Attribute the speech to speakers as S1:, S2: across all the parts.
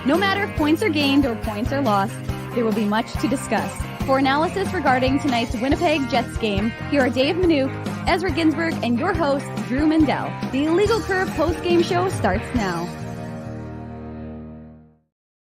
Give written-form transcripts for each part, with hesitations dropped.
S1: No matter if points are gained or points are lost, there will be much to discuss. For analysis regarding tonight's Winnipeg Jets game, here are Dave Manouk, Ezra Ginsburg, and your host, Drew Mandel. The Illegal Curve post-game show starts now.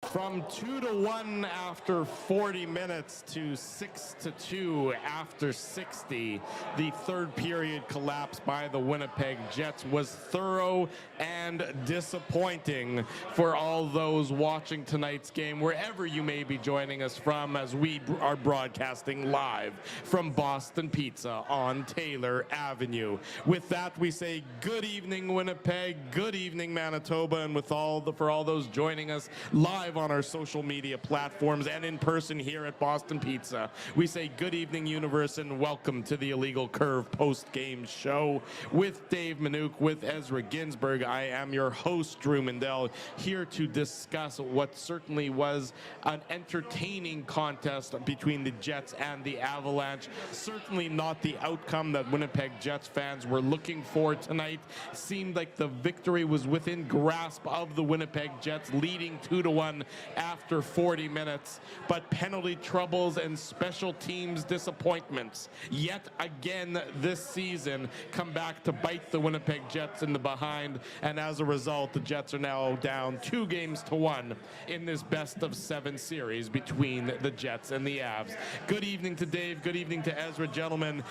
S2: From 2-1 after 40 minutes to 6-2 after 60, the third period collapse by the Winnipeg Jets was thorough and disappointing for all those watching tonight's game, wherever you may be joining us from, as we are broadcasting live from Boston Pizza on Taylor Avenue. With that, we say good evening, Winnipeg, good evening, Manitoba, and for all those joining us live on our social media platforms and in person here at Boston Pizza, we say good evening, universe, and welcome to the Illegal Curve post-game show with Dave Manouk, with Ezra Ginsburg. I am your host, Drew Mandel, here to discuss what certainly was an entertaining contest between the Jets and the Avalanche. Certainly not the outcome that Winnipeg Jets fans were looking for tonight. Seemed like the victory was within grasp of the Winnipeg Jets, leading 2-1 after 40 minutes, but penalty troubles and special teams disappointments yet again this season come back to bite the Winnipeg Jets in the behind, and as a result, the Jets are now down 2-1 in this best-of-7 series between the Jets and the Avs. Good evening to Dave, good evening to Ezra, gentlemen.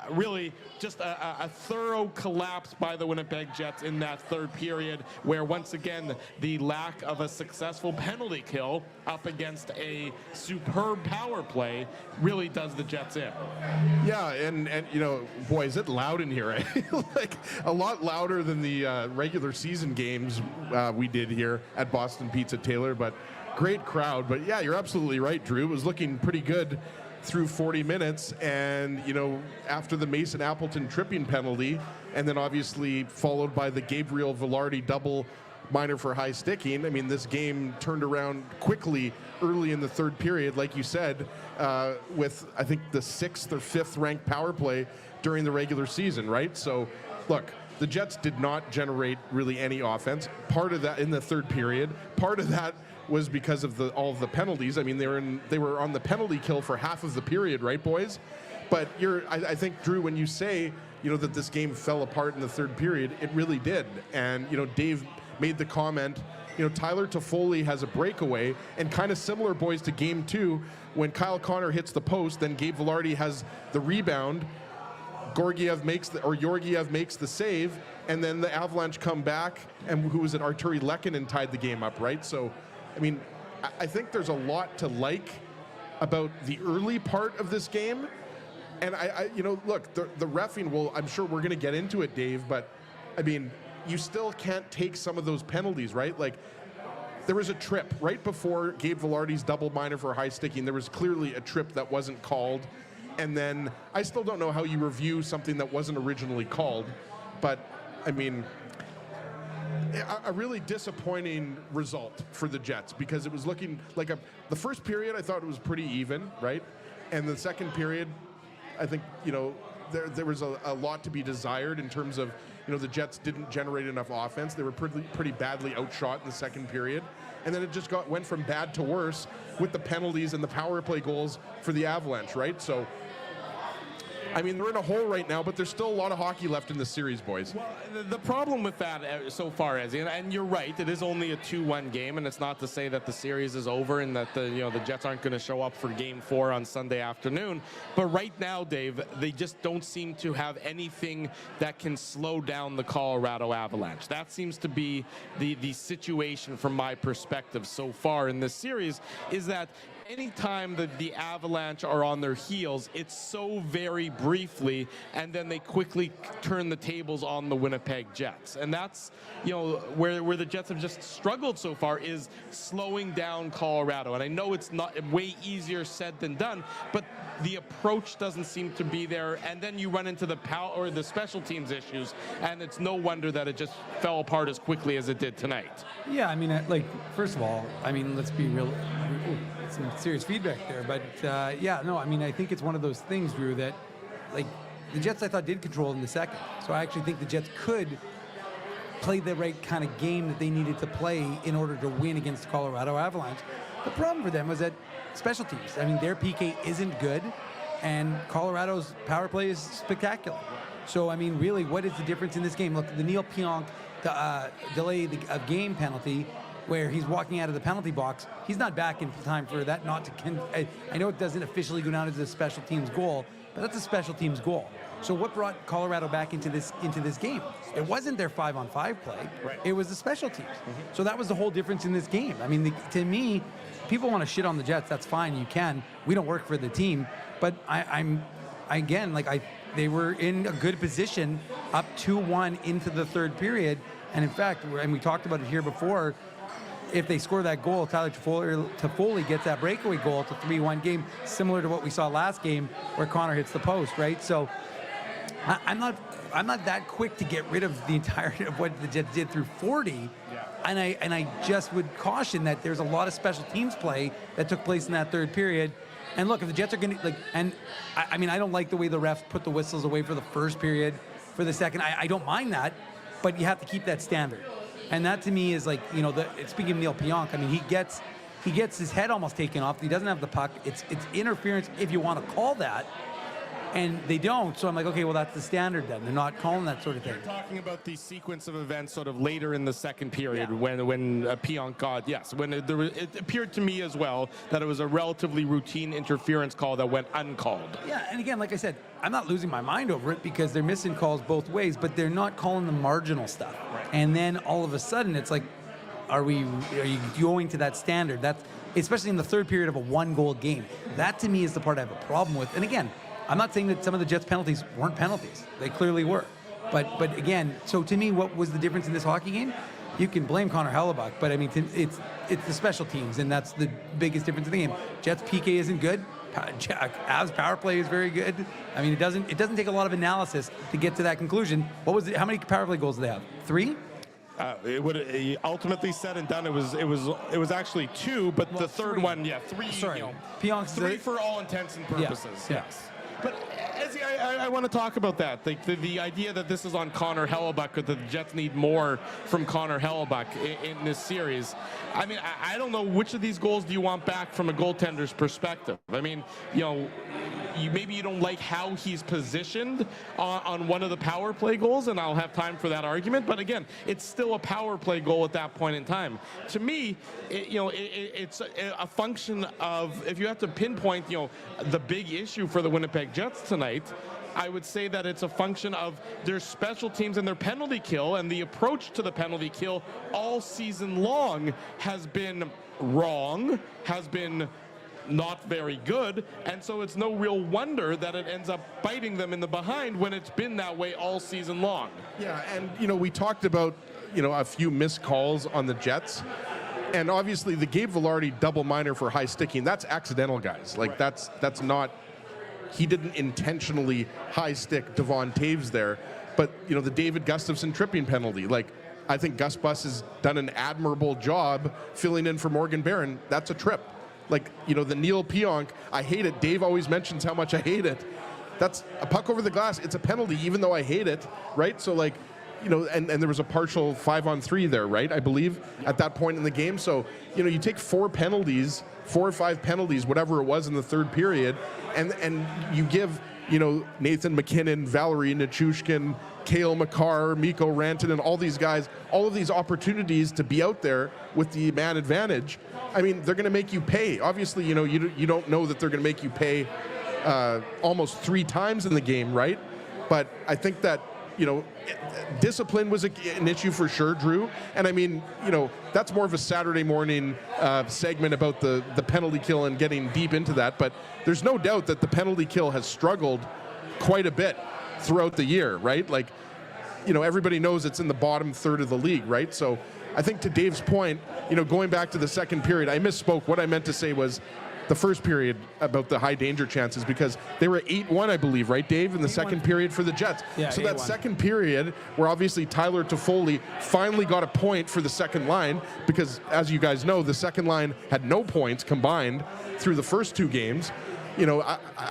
S2: Really just a thorough collapse by the Winnipeg Jets in that third period, where once again the lack of a successful penalty kill up against a superb power play really does the Jets in.
S3: Yeah, and you know, boy, is it loud in here. Like a lot louder than the regular season games we did here at Boston Pizza Taylor, but great crowd. But yeah, you're absolutely right, Drew. It was looking pretty good through 40 minutes, and you know, after the Mason Appleton tripping penalty, and then obviously followed by the Gabriel Velarde double minor for high sticking. I mean, this game turned around quickly early in the third period, like you said, with I think the 6th or 5th ranked power play during the regular season, right? So look, the Jets did not generate really any offense. Part of that in the third period, part of that was because of all of the penalties. I mean, they were on the penalty kill for half of the period, right, boys? But I think, Drew, when you say, you know, that this game fell apart in the third period, it really did. And, you know, Dave made the comment, you know, Tyler Toffoli has a breakaway, and kind of similar, boys, to game 2, when Kyle Connor hits the post, then Gabe Velarde has the rebound, Georgiev makes the save, and then the Avalanche come back, and who was it? Arturi Lehkonen tied the game up, right? So, I mean, I think there's a lot to like about the early part of this game, and I you know, look, the reffing, well, I'm sure we're going to get into it, Dave, but I mean, you still can't take some of those penalties, right? Like, there was a trip right before Gabe Velarde's double minor for high sticking. There was clearly a trip that wasn't called. And then I still don't know how you review something that wasn't originally called. But, I mean, a really disappointing result for the Jets, because it was looking like the first period, I thought it was pretty even, right? And the second period, I think, you know, there was a lot to be desired in terms of, you know, the Jets didn't generate enough offense. They were pretty badly outshot in the second period. And then it just went from bad to worse with the penalties and the power play goals for the Avalanche, right? So, I mean, they're in a hole right now, but there's still a lot of hockey left in this series, boys.
S2: Well, the problem with that so far, Ezzy, and you're right, it is only a 2-1 game, and it's not to say that the series is over and that the Jets aren't going to show up for Game 4 on Sunday afternoon. But right now, Dave, they just don't seem to have anything that can slow down the Colorado Avalanche. That seems to be the situation from my perspective so far in this series, is that anytime that the Avalanche are on their heels, it's so very briefly, and then they quickly turn the tables on the Winnipeg Jets. And that's, you know, where the Jets have just struggled so far, is slowing down Colorado. And I know it's not way easier said than done, but the approach doesn't seem to be there. And then you run into the power or the special teams issues, and it's no wonder that it just fell apart as quickly as it did tonight.
S4: Yeah, I mean, like, first of all, I mean, let's be real. Some serious feedback there, but yeah, no, I mean, I think it's one of those things, Drew, that like the Jets, I thought, did control in the second. So I actually think the Jets could play the right kind of game that they needed to play in order to win against the Colorado Avalanche. The problem for them was that special teams. I mean, their PK isn't good, and Colorado's power play is spectacular. So, I mean, really, what is the difference in this game? Look, the Neil Pionk delay of game penalty, where he's walking out of the penalty box, he's not back in time for that. I know it doesn't officially go down as a special teams goal, but that's a special teams goal. So what brought Colorado back into this game? It wasn't their 5-on-5 play.
S2: Right.
S4: It was the special teams. So that was the whole difference in this game. I mean, to me, people want to shit on the Jets. That's fine. You can. We don't work for the team. But they were in a good position up 2-1 into the third period. And in fact, and we talked about it here before, if they score that goal, Tyler Toffoli gets that breakaway goal. It's a 3-1 game, similar to what we saw last game where Connor hits the post, right? So I'm not that quick to get rid of the entirety of what the Jets did through 40. Yeah. And I just would caution that there's a lot of special teams play that took place in that third period. And look, if the Jets are going to, I don't like the way the refs put the whistles away for the first period, for the second. I don't mind that, but you have to keep that standard. And that to me is speaking of Neil Pionk, I mean, he gets his head almost taken off. He doesn't have the puck. It's interference, if you want to call that. And they don't, so I'm like, okay, well, that's the standard then. They're not calling that sort of thing.
S2: You're talking about the sequence of events sort of later in the second period when Pionk got, when it appeared to me as well that it was a relatively routine interference call that went uncalled.
S4: Yeah, and again, like I said, I'm not losing my mind over it because they're missing calls both ways, but they're not calling the marginal stuff. Right. And then all of a sudden, it's like, are you going to that standard? That's especially in the third period of a one-goal game. That to me is the part I have a problem with. And again, I'm not saying that some of the Jets' penalties weren't penalties. They clearly were. But again, so to me, what was the difference in this hockey game? You can blame Connor Hellebuck, but I mean, it's the special teams, and that's the biggest difference in the game. Jets' PK isn't good. Avs' power play is very good. I mean, it doesn't take a lot of analysis to get to that conclusion. How many power play goals do they have? 3?
S2: It would ultimately said and done. It was actually 2, but the third
S4: 3.
S2: one, 3.
S4: Sorry,
S2: Pionk's 3 for all intents and purposes.
S4: Yeah.
S2: Yes. But Ezzy, I want to talk about that. The idea that this is on Connor Hellebuck, that the Jets need more from Connor Hellebuck in this series. I mean, I don't know which of these goals do you want back from a goaltender's perspective. I mean, maybe you don't like how he's positioned on one of the power play goals, and I'll have time for that argument. But again, it's still a power play goal at that point in time. To me, it's a function of, if you have to pinpoint, the big issue for the Winnipeg Jets tonight, I would say that it's a function of their special teams and their penalty kill, and the approach to the penalty kill all season long has been wrong, has been not very good, and so it's no real wonder that it ends up biting them in the behind when it's been that way all season long.
S3: Yeah, and we talked about a few missed calls on the Jets, and obviously the Gabe Vilardi double minor for high sticking, that's accidental, guys. Like
S2: right.
S3: that's not, he didn't intentionally high stick Devon Taves there, but the David Gustafson tripping penalty, I think Gus Bus has done an admirable job filling in for Morgan Barron. That's a trip. The Neil Pionk, I hate it. Dave always mentions how much I hate it. That's a puck over the glass. It's a penalty, even though I hate it, right? So, and there was a partial 5-on-3 there, right? I believe at that point in the game. So, you take 4 or 5 penalties, whatever it was in the third period, and you give, Nathan McKinnon, Valerie Nichushkin, Cale Makar, Mikko Rantanen, all these guys, all of these opportunities to be out there with the man advantage. I mean, they're going to make you pay. Obviously, you don't know that they're going to make you pay almost 3 times in the game, right? But I think that, discipline was an issue for sure, Drew. And I mean, that's more of a Saturday morning segment about the penalty kill and getting deep into that. But there's no doubt that the penalty kill has struggled quite a bit throughout the year, right? Everybody knows it's in the bottom third of the league, right? So I think to Dave's point, going back to the second period, I misspoke. What I meant to say was the first period about the high danger chances, because they were 8-1, I believe, right, Dave, in the second period for the Jets.
S4: Yeah,
S3: so
S4: 8-1.
S3: That second period, where obviously Tyler Toffoli finally got a point for the second line, because as you guys know, the second line had no points combined through the first 2 games. I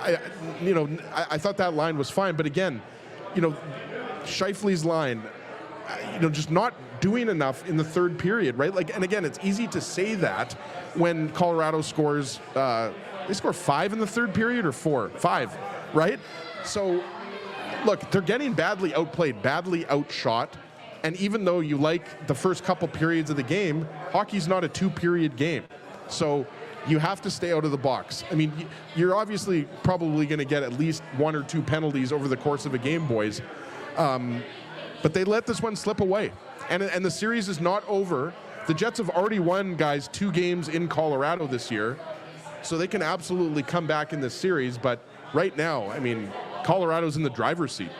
S3: thought that line was fine, but again, Scheifele's line, just not doing enough in the third period, right? Like, and again, it's easy to say that when Colorado scores, they score 5 in the third period or 4? 5, right? So, look, they're getting badly outplayed, badly outshot. And even though you like the first couple periods of the game, hockey's not a 2-period game. So you have to stay out of the box. I mean, you're obviously probably going to get at least 1 or 2 penalties over the course of a game, boys. But they let this one slip away. And the series is not over. The Jets have already won, guys, 2 games in Colorado this year. So they can absolutely come back in this series. But right now, I mean, Colorado's in the driver's seat.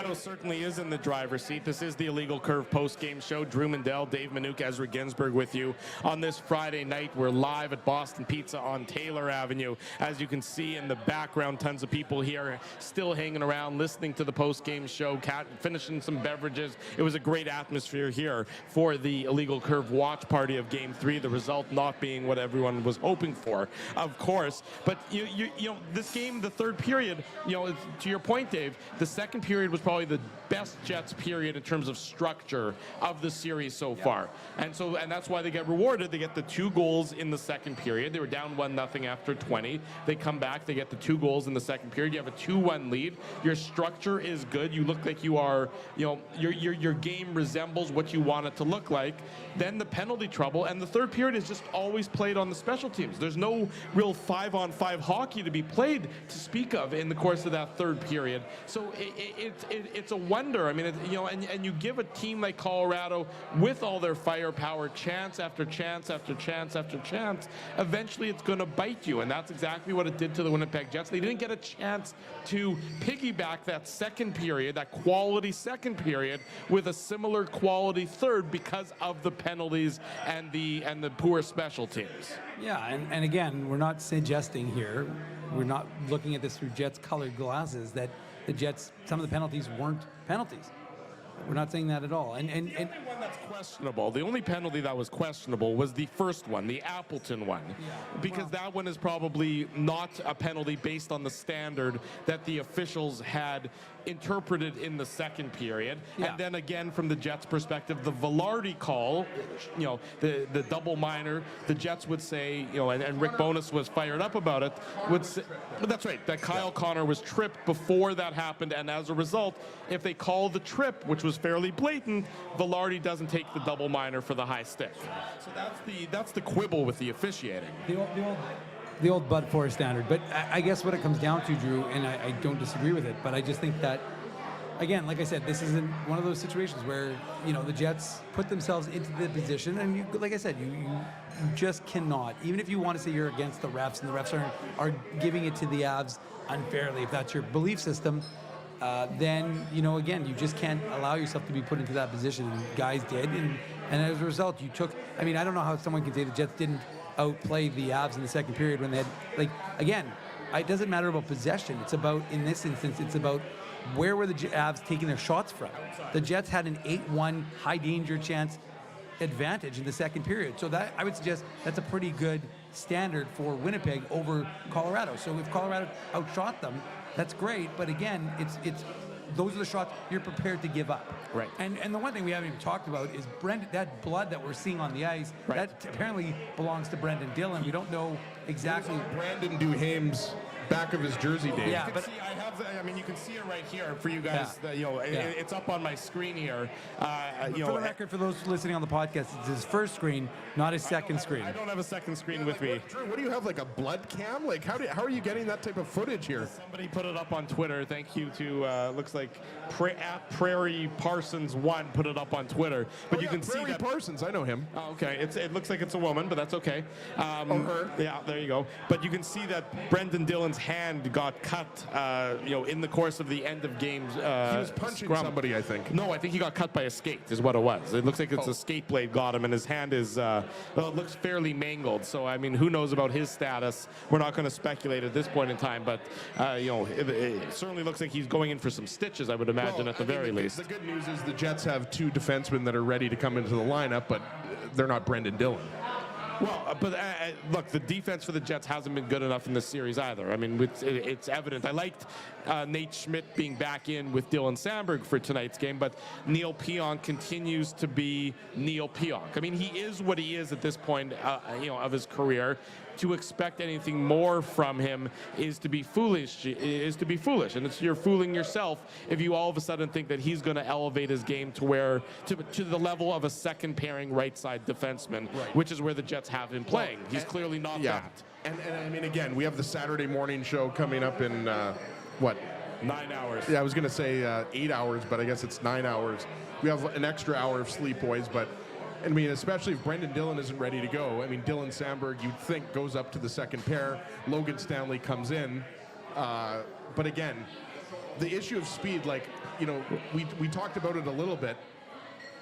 S2: Colorado certainly is in the driver's seat. This is the Illegal Curve post-game show. Drew Mandel, Dave Manouk, Ezra Ginsburg with you on this Friday night. We're live at Boston Pizza on Taylor Avenue. As you can see in the background, tons of people here still hanging around, listening to the post-game show, finishing some beverages. It was a great atmosphere here for the Illegal Curve watch party of Game 3. The result not being what everyone was hoping for, of course. But you know, this game, the third period, to your point, Dave, the second period was probably the best Jets period in terms of structure of the series so far. And that's why they get rewarded. They get the 2 goals in the second period. They were down 1-0 after 20. They come back, they get the 2 goals in the second period. You have a 2-1 lead. Your structure is good. You look like you are, your game resembles what you want it to look like. Then the penalty trouble, and the third period is just always played on the special teams. There's no real 5-on-5 hockey to be played to speak of in the course of that third period. So it's a wonder. I mean, and you give a team like Colorado with all their firepower chance after chance after chance after chance, eventually it's going to bite you. And that's exactly what it did to the Winnipeg Jets. They didn't get a chance to piggyback that second period, that quality second period, with a similar quality third because of the penalties and the poor special teams.
S4: Yeah, and again, we're not suggesting here, we're not looking at this through Jets colored glasses, that the Jets, some of the penalties weren't penalties. We're not saying that at all. And
S2: the only one that's questionable, the only penalty that was questionable was the first one, the Appleton one, because that one is probably not a penalty based on the standard that the officials had interpreted in the second period. And then again, from the Jets' perspective, the Velarde call, the double minor, the Jets would say, and Rick Bowness was fired up about it, would say, but that's right, that Kyle Connor was tripped before that happened, and as a result, if they call the trip, which was fairly blatant, Velarde doesn't take the double minor for the high stick. So that's the quibble with the officiating.
S4: The old Bud Forest standard. But I guess what it comes down to, Drew, and I don't disagree with it, but I just think that, again, like I said, this isn't one of those situations where, the Jets put themselves into the position, and like I said, you just cannot, even if you want to say you're against the refs, and the refs are giving it to the Avs unfairly, if that's your belief system, then, again, you just can't allow yourself to be put into that position. And guys did, and as a result, I don't know how someone can say the Jets didn't outplay the Avs in the second period when they had, again, it doesn't matter about possession. It's about, in this instance, it's about where were the Avs taking their shots from. The Jets had an 8-1 high danger chance advantage in the second period. So that, I would suggest, that's a pretty good standard for Winnipeg over Colorado. So if Colorado outshot them, that's great. But again, it's those are the shots you're prepared to give up.
S2: Right.
S4: And the one thing we haven't even talked about is that blood that we're seeing on the ice, that apparently belongs to Brendan Dillon. We don't know exactly.
S3: Brandon Duhaime's back of his jersey, Dave.
S2: Yeah, but you can see it right here for you guys. It's up on my screen here.
S4: For the record, for those listening on the podcast, it's his first screen, not his second screen.
S2: I don't have a second screen with me.
S3: Drew, what do you have, like a blood cam? Like, how are you getting that type of footage here?
S2: Somebody put it up on Twitter. Thank you to, looks like at Prairie Parsons 1 put it up on Twitter. But you can see that
S3: Parsons, I know him.
S2: Oh, okay. It looks like it's a woman, but that's okay.
S3: Her.
S2: Yeah, there you go. But you can see that Brendan Dillon's hand got cut, in the course of the end of games.
S3: He was punching somebody, I think.
S2: No, I think he got cut by a skate, is what it was. It looks like it's a skate blade got him, and his hand is, it looks fairly mangled. So, who knows about his status? We're not going to speculate at this point in time, but, it certainly looks like he's going in for some stitches, I would imagine, at the very least.
S3: The good news is the Jets have 2 defensemen that are ready to come into the lineup, but they're not Brendan Dillon.
S2: Well, but look, the defense for the Jets hasn't been good enough in this series either. I mean, it's evident. I liked Nate Schmidt being back in with Dylan Sandberg for tonight's game, but Neil Pionk continues to be Neil Pionk. I mean, he is what he is at this point, of his career. To expect anything more from him is to be foolish. And you're fooling yourself if you all of a sudden think that he's going to elevate his game to the level of a second pairing right side defenseman, which is where the Jets have him playing. He's clearly not that.
S3: And I mean, again, we have the Saturday morning show coming up in what?
S2: 9 hours.
S3: Yeah, I was going to say 8 hours, but I guess it's 9 hours. We have an extra hour of sleep, boys, but I mean, especially if Brendan Dillon isn't ready to go. I mean, Dylan Sandberg, you'd think, goes up to the second pair. Logan Stanley comes in. But again, the issue of speed, like, we talked about it a little bit.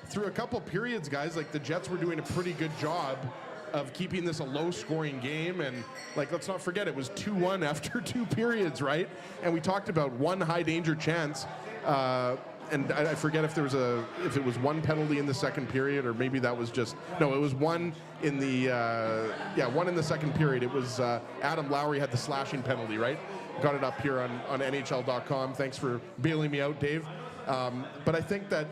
S3: Through a couple periods, guys, like the Jets were doing a pretty good job of keeping this a low-scoring game. And, like, let's not forget, it was 2-1 after 2 periods, right? And we talked about one high-danger chance. And I forget if it was one penalty in the second period, or maybe that was just it was one in the one in the second period. It was Adam Lowry had the slashing penalty, right? Got it up here on NHL.com. Thanks for bailing me out, Dave. But I think that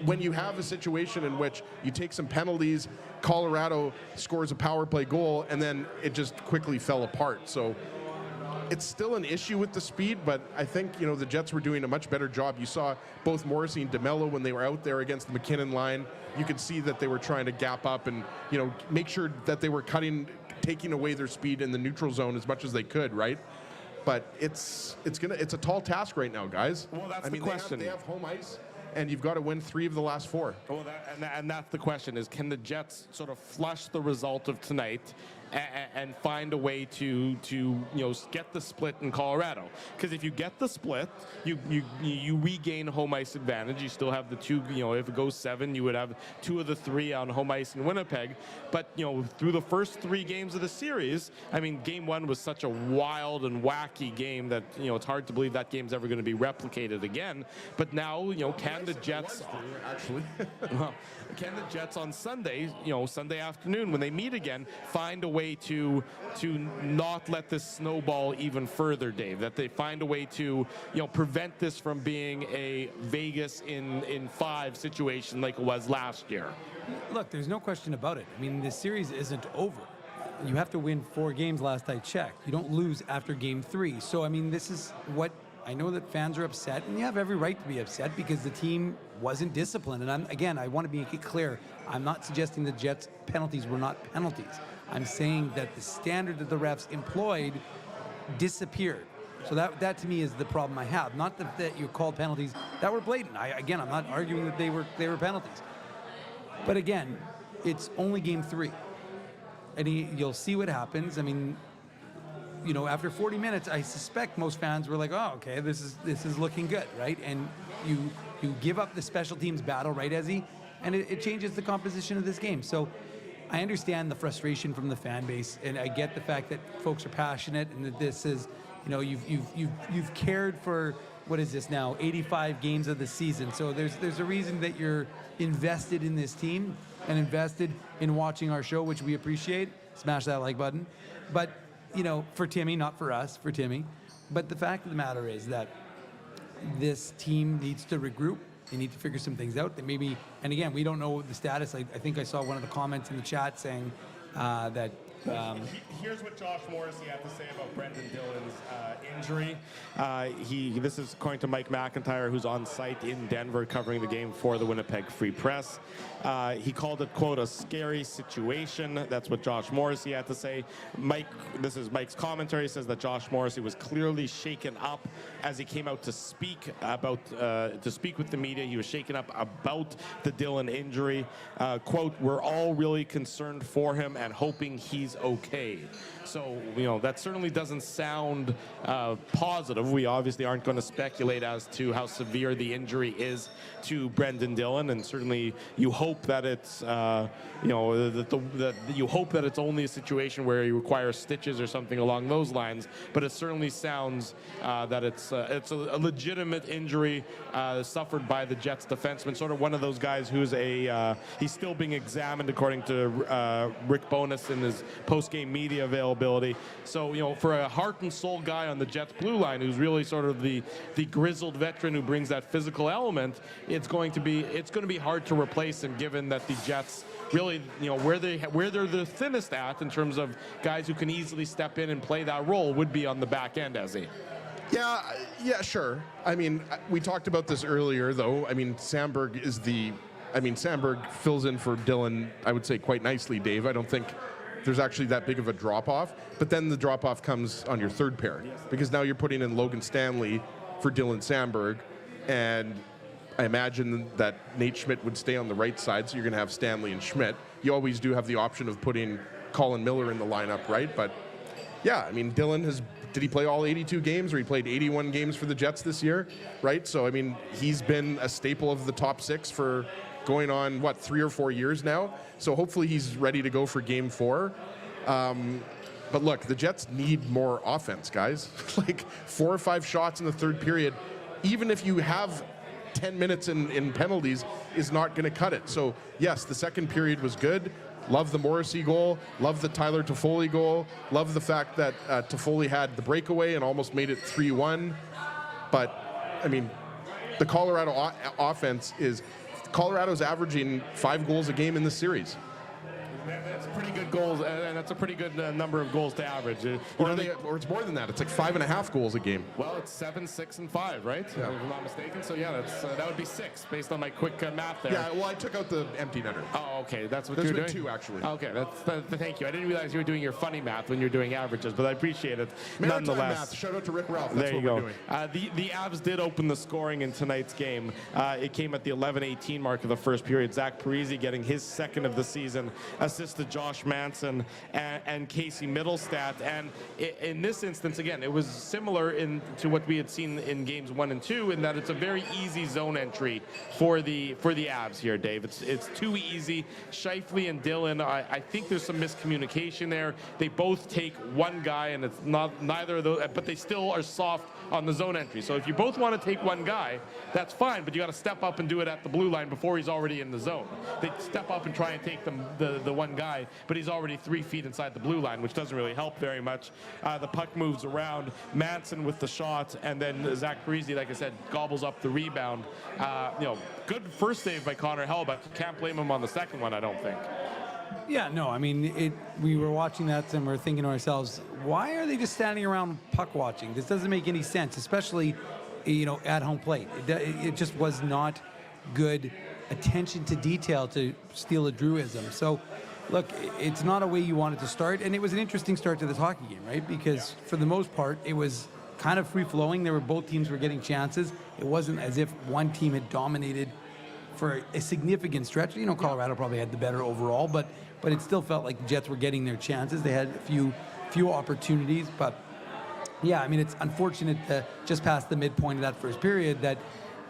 S3: when you have a situation in which you take some penalties, Colorado scores a power play goal, and then it just quickly fell apart. So it's still an issue with the speed, but I think, the Jets were doing a much better job. You saw both Morrissey and DeMello when they were out there against the McKinnon line. You could see that they were trying to gap up and, make sure that they were taking away their speed in the neutral zone as much as they could, right? But it's a tall task right now, guys.
S2: Well, that's the question.
S3: They have home ice, and you've got to win 3 of the last 4.
S2: Well, and that's the question: is can the Jets sort of flush the result of tonight and find a way to get the split in Colorado? Because if you get the split, you regain home ice advantage. You still have the 2. If it goes 7, you would have 2 of the 3 on home ice in Winnipeg. But through the first 3 games of the series, I mean, Game 1 was such a wild and wacky game that it's hard to believe that game's ever going to be replicated again. But now, can the Jets
S3: actually?
S2: Well, can the Jets on Sunday, Sunday afternoon when they meet again, find a way to not let this snowball even further, Dave? That they find a way to prevent this from being a Vegas in 5 situation like it was last year.
S4: Look, there's no question about it. I mean, this series isn't over. You have to win 4 games last I checked. You don't lose after game 3. So, I mean, this is what I know that fans are upset, and you have every right to be upset because the team wasn't disciplined. And I want to make it clear, I'm not suggesting the Jets' penalties were not penalties. I'm saying that the standard that the refs employed disappeared. So that to me is the problem I have. Not that you called penalties that were blatant. I'm not arguing that they were penalties. But again, it's only game 3. And you'll see what happens. I mean, after 40 minutes, I suspect most fans were like, oh, okay, this is looking good, right? And you give up the special teams battle, right, Ezzy? And it changes the composition of this game. So I understand the frustration from the fan base, and I get the fact that folks are passionate and that this is, you've cared for, what is this now, 85 games of the season. So there's a reason that you're invested in this team and invested in watching our show, which we appreciate. Smash that like button. But for Timmy, not for us, for Timmy. But the fact of the matter is that this team needs to regroup. They need to figure some things out. That maybe, and again, we don't know the status. I think I saw one of the comments in the chat saying that.
S2: Here's what Josh Morrissey had to say about Brendan Dillon's injury. This is according to Mike McIntyre, who's on site in Denver covering the game for the Winnipeg Free Press. He called it, quote, a scary situation. That's what Josh Morrissey had to say. This is Mike's commentary. Says that Josh Morrissey was clearly shaken up as he came out to speak with the media. He was shaken up about the Dillon injury. Quote, we're all really concerned for him and hoping he's he's okay. So, that certainly doesn't sound positive. We obviously aren't going to speculate as to how severe the injury is to Brendan Dillon, and certainly you hope that it's, you hope that it's only a situation where he requires stitches or something along those lines. But it certainly sounds that it's a legitimate injury suffered by the Jets defenseman. Sort of one of those guys who's he's still being examined according to Rick Bowness in his post-game media availability. So, for a heart and soul guy on the Jets blue line, who's really sort of the grizzled veteran who brings that physical element, it's going to be hard to replace him, given that the Jets really, where they're the thinnest at in terms of guys who can easily step in and play that role would be on the back end, Ezzy.
S3: Yeah, sure. I mean, we talked about this earlier, though. I mean, Sandberg fills in for Dillon, I would say, quite nicely, Dave. I don't think there's actually that big of a drop-off. But then the drop-off comes on your third pair, because now you're putting in Logan Stanley for Dylan Sandberg, and I imagine that Nate Schmidt would stay on the right side, so you're going to have Stanley and Schmidt. You always do have the option of putting Colin Miller in the lineup, right? But, yeah, I mean, Dylan did he play all 82 games, or he played 81 games for the Jets this year, right? So, I mean, he's been a staple of the top six for going on, 3 or 4 years now. So hopefully he's ready to go for game 4. But look, the Jets need more offense, guys. Like 4 or 5 shots in the third period, even if you have 10 minutes in penalties, is not going to cut it. So, yes, the second period was good. Love the Morrissey goal. Love the Tyler Toffoli goal. Love the fact that Toffoli had the breakaway and almost made it 3-1. But, I mean, the Colorado offense Colorado's averaging 5 goals a game in this series.
S2: That's pretty good goals, and that's a pretty good number of goals to average.
S3: Or it's more than that. It's like 5.5 goals a game.
S2: Well, it's 7, 6, and 5, right?
S3: Yeah.
S2: If I'm not mistaken. So yeah, that would be 6 based on my quick math there.
S3: Yeah. Well, I took out the empty netter.
S2: Oh, okay. That's what
S3: There's
S2: you're
S3: been
S2: doing.
S3: 2 actually.
S2: Okay. Thank you. I didn't realize you were doing your funny math when you're doing averages, but I appreciate it nonetheless.
S3: Math. Shout out to Rick Ralph. That's
S2: there you
S3: what
S2: go.
S3: we're doing.
S2: The Avs did open the scoring in tonight's game. It came at the 11:18 mark of the first period. Zach Parise getting his second of the season, assist to Josh Manson and Casey Middlestat. And in this instance, again, it was similar to what we had seen in games 1 and 2, in that it's a very easy zone entry for the Avs here, Dave. It's too easy. Scheifele and Dillon, I think there's some miscommunication there. They both take one guy, and it's not neither of those, but they still are soft on the zone entry. So if you both want to take one guy, that's fine, but you got to step up and do it at the blue line before he's already in the zone. They step up and try and take the one guy, but he's already 3 feet inside the blue line, which doesn't really help very much. The puck moves around. Manson with the shot, and then Zach Parise, like I said, gobbles up the rebound. Good first save by Connor Hellebuyck. Can't blame him on the second one, I don't think.
S4: Yeah, no, I mean, we were watching that and we're thinking to ourselves, why are they just standing around puck watching? This doesn't make any sense, especially, at home plate. It just was not good attention to detail, to steal a Drewism. So, look, it's not a way you want it to start, and it was an interesting start to this hockey game, right? Because for the most part, it was kind of free-flowing. Both teams were getting chances. It wasn't as if one team had dominated for a significant stretch. Colorado probably had the better overall, but it still felt like the Jets were getting their chances. They had a few opportunities, but yeah, I mean, it's unfortunate just past the midpoint of that first period that,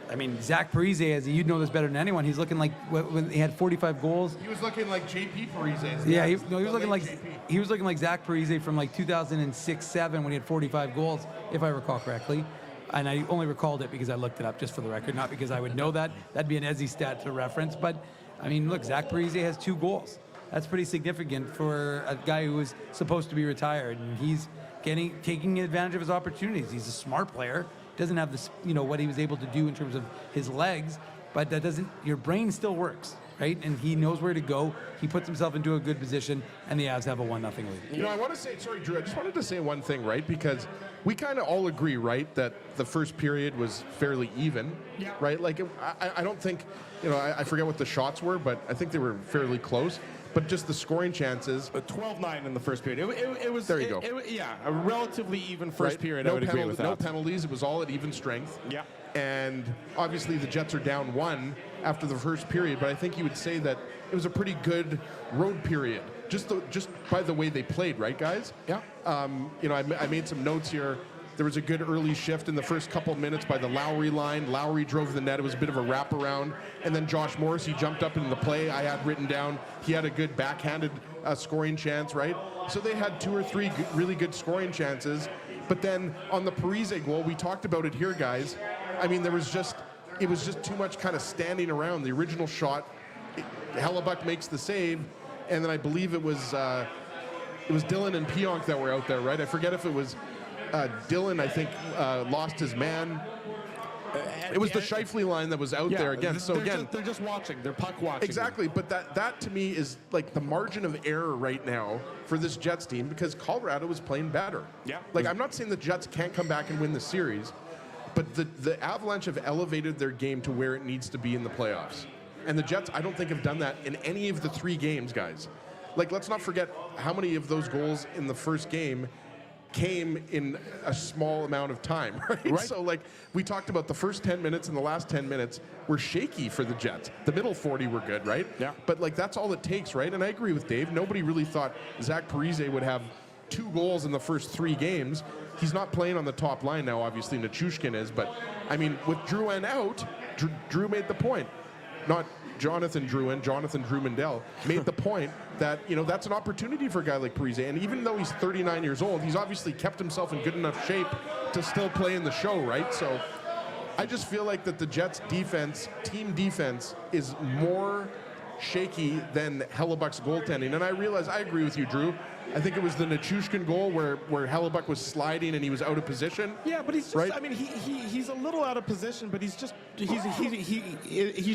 S4: I mean, Zach Parise, as you'd know this better than anyone, he's looking like when he had 45 goals.
S3: He was looking like JP Parise.
S4: Yeah, he was looking like Zach Parise from like 2006-7 when he had 45 goals, if I recall correctly. And I only recalled it because I looked it up, just for the record, not because I would know that. That'd be an Ezzy stat to reference. But, I mean, look, Zach Parise has 2 goals. That's pretty significant for a guy who was supposed to be retired. And he's taking advantage of his opportunities. He's a smart player. Doesn't have this, what he was able to do in terms of his legs. But that doesn't, your brain still works, right? And he knows where to go. He puts himself into a good position, and the Avs have a 1-0 lead.
S3: I want to say, sorry, Drew, I just wanted to say one thing, right? Because we kind of all agree, right, that the first period was fairly even, right? Like, I don't think, I forget what the shots were, but I think they were fairly close. But just the scoring chances.
S2: 12-9 in the first period. It was.
S3: There you go.
S2: A relatively even first period. I would agree with that.
S3: No penalties. It was all at even strength.
S2: Yeah.
S3: And obviously the Jets are down 1 after the first period, but I think you would say that it was a pretty good road period just by the way they played, right, guys?
S2: Yeah.
S3: I made some notes here. There was a good early shift in the first couple minutes by the Lowry line. Lowry drove the net. It was a bit of a wraparound. And then Josh Morrissey jumped up into the play. I had written down he had a good backhanded scoring chance, right? So they had 2 or 3 really good scoring chances. But then on the Parise goal, we talked about it here, guys. I mean, it was just too much kind of standing around. The original shot, Hellebuck makes the save, and then I believe it was Dylan and Pionk that were out there, right? I forget if it was Dylan, I think, lost his man. It was the Scheifele line that was out there again. So again,
S2: they're just watching. They're puck watching.
S3: Exactly, but that to me is like the margin of error right now for this Jets team, because Colorado was playing better.
S2: Yeah.
S3: Like, I'm not saying the Jets can't come back and win the series, but the Avalanche have elevated their game to where it needs to be in the playoffs. And the Jets, I don't think, have done that in any of the 3 games, guys. Like, let's not forget how many of those goals in the first game came in a small amount of time, right? So, like, we talked about the first 10 minutes and the last 10 minutes were shaky for the Jets. The middle 40 were good, right?
S2: Yeah.
S3: But, like, that's all it takes, right? And I agree with Dave. Nobody really thought Zach Parise would have 2 goals in the first 3 games. He's not playing on the top line now, obviously. Nichushkin is. But, I mean, with Drouin out, Drew made the point. Not Jonathan Drouin, Jonathan Drew Mandel made the point that, that's an opportunity for a guy like Parise. And even though he's 39 years old, he's obviously kept himself in good enough shape to still play in the show, right? So I just feel like that the Jets defense, team defense, is more shaky than Hellebuck's goaltending. And I realize, I agree with you, Drew. I think it was the Nichushkin goal where Hellebuck was sliding and he was out of position.
S2: Yeah, but he's just,
S3: right?
S2: I mean, he's a little out of position, but he's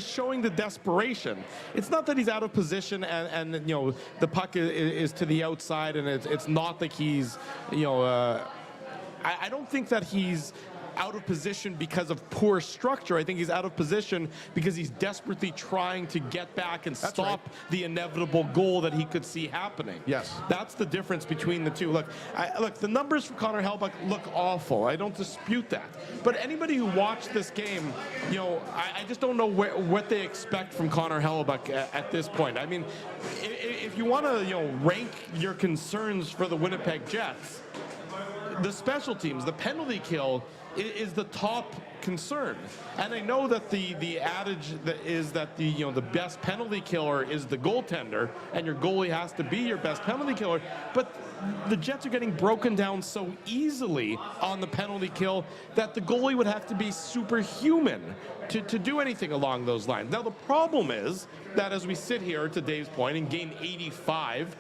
S2: showing the desperation. It's not that he's out of position and the puck is to the outside, and it's not like he's, I don't think that he's out of position because of poor structure. I think he's out of position because he's desperately trying to get back and stop the inevitable goal that he could see happening.
S3: Yes.
S2: That's the difference between the two. Look, the numbers for Connor Hellebuck look awful. I don't dispute that. But anybody who watched this game, I just don't know what they expect from Connor Hellebuck at this point. I mean, if you want to, rank your concerns for the Winnipeg Jets, the special teams, the penalty kill, is the top concern. And I know that the adage is that the best penalty killer is the goaltender, and your goalie has to be your best penalty killer. But the Jets are getting broken down so easily on the penalty kill that the goalie would have to be superhuman to do anything along those lines. Now the problem is that as we sit here, to Dave's point, in game 85,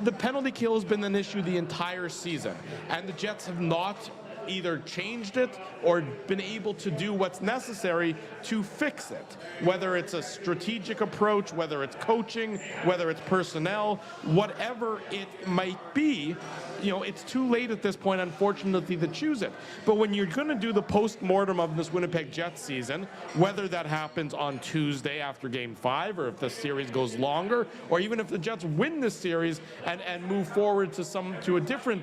S2: the penalty kill has been an issue the entire season, and the Jets have not either changed it or been able to do what's necessary to fix it. Whether it's a strategic approach, whether it's coaching, whether it's personnel, whatever it might be, it's too late at this point, unfortunately, to choose it. But when you're going to do the post-mortem of this Winnipeg Jets season, whether that happens on Tuesday after Game 5, or if the series goes longer, or even if the Jets win this series and move forward to a different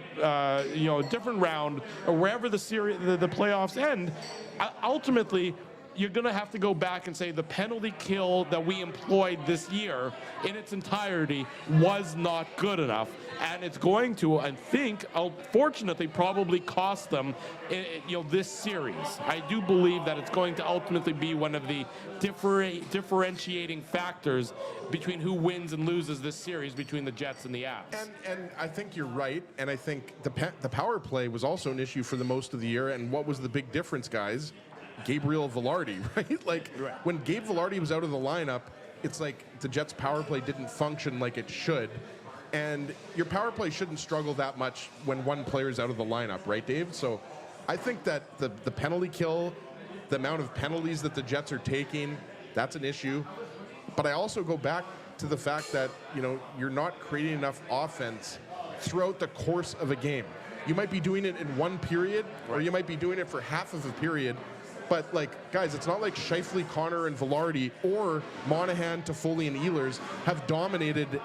S2: different round, or wherever the series, the playoffs end, ultimately, you're going to have to go back and say the penalty kill that we employed this year in its entirety was not good enough. And it's going to, I think, unfortunately, probably cost them this series. I do believe that it's going to ultimately be one of the differentiating factors between who wins and loses this series between the Jets and the Avs.
S3: And I think you're right. And I think the power play was also an issue for the most of the year. And what was the big difference, guys? Gabriel Velarde, right? When Gabe Velarde was out of the lineup, it's like the Jets' power play didn't function like it should. And your power play shouldn't struggle that much when one player's out of the lineup, right, Dave? So I think that the penalty kill, the amount of penalties that the Jets are taking, that's an issue. But I also go back to the fact that, you're not creating enough offense throughout the course of a game. You might be doing it in one period, or you might be doing it for half of a period. But, guys, it's not like Scheifele, Connor, and Velarde, or Monahan, Toffoli, and Ehlers have dominated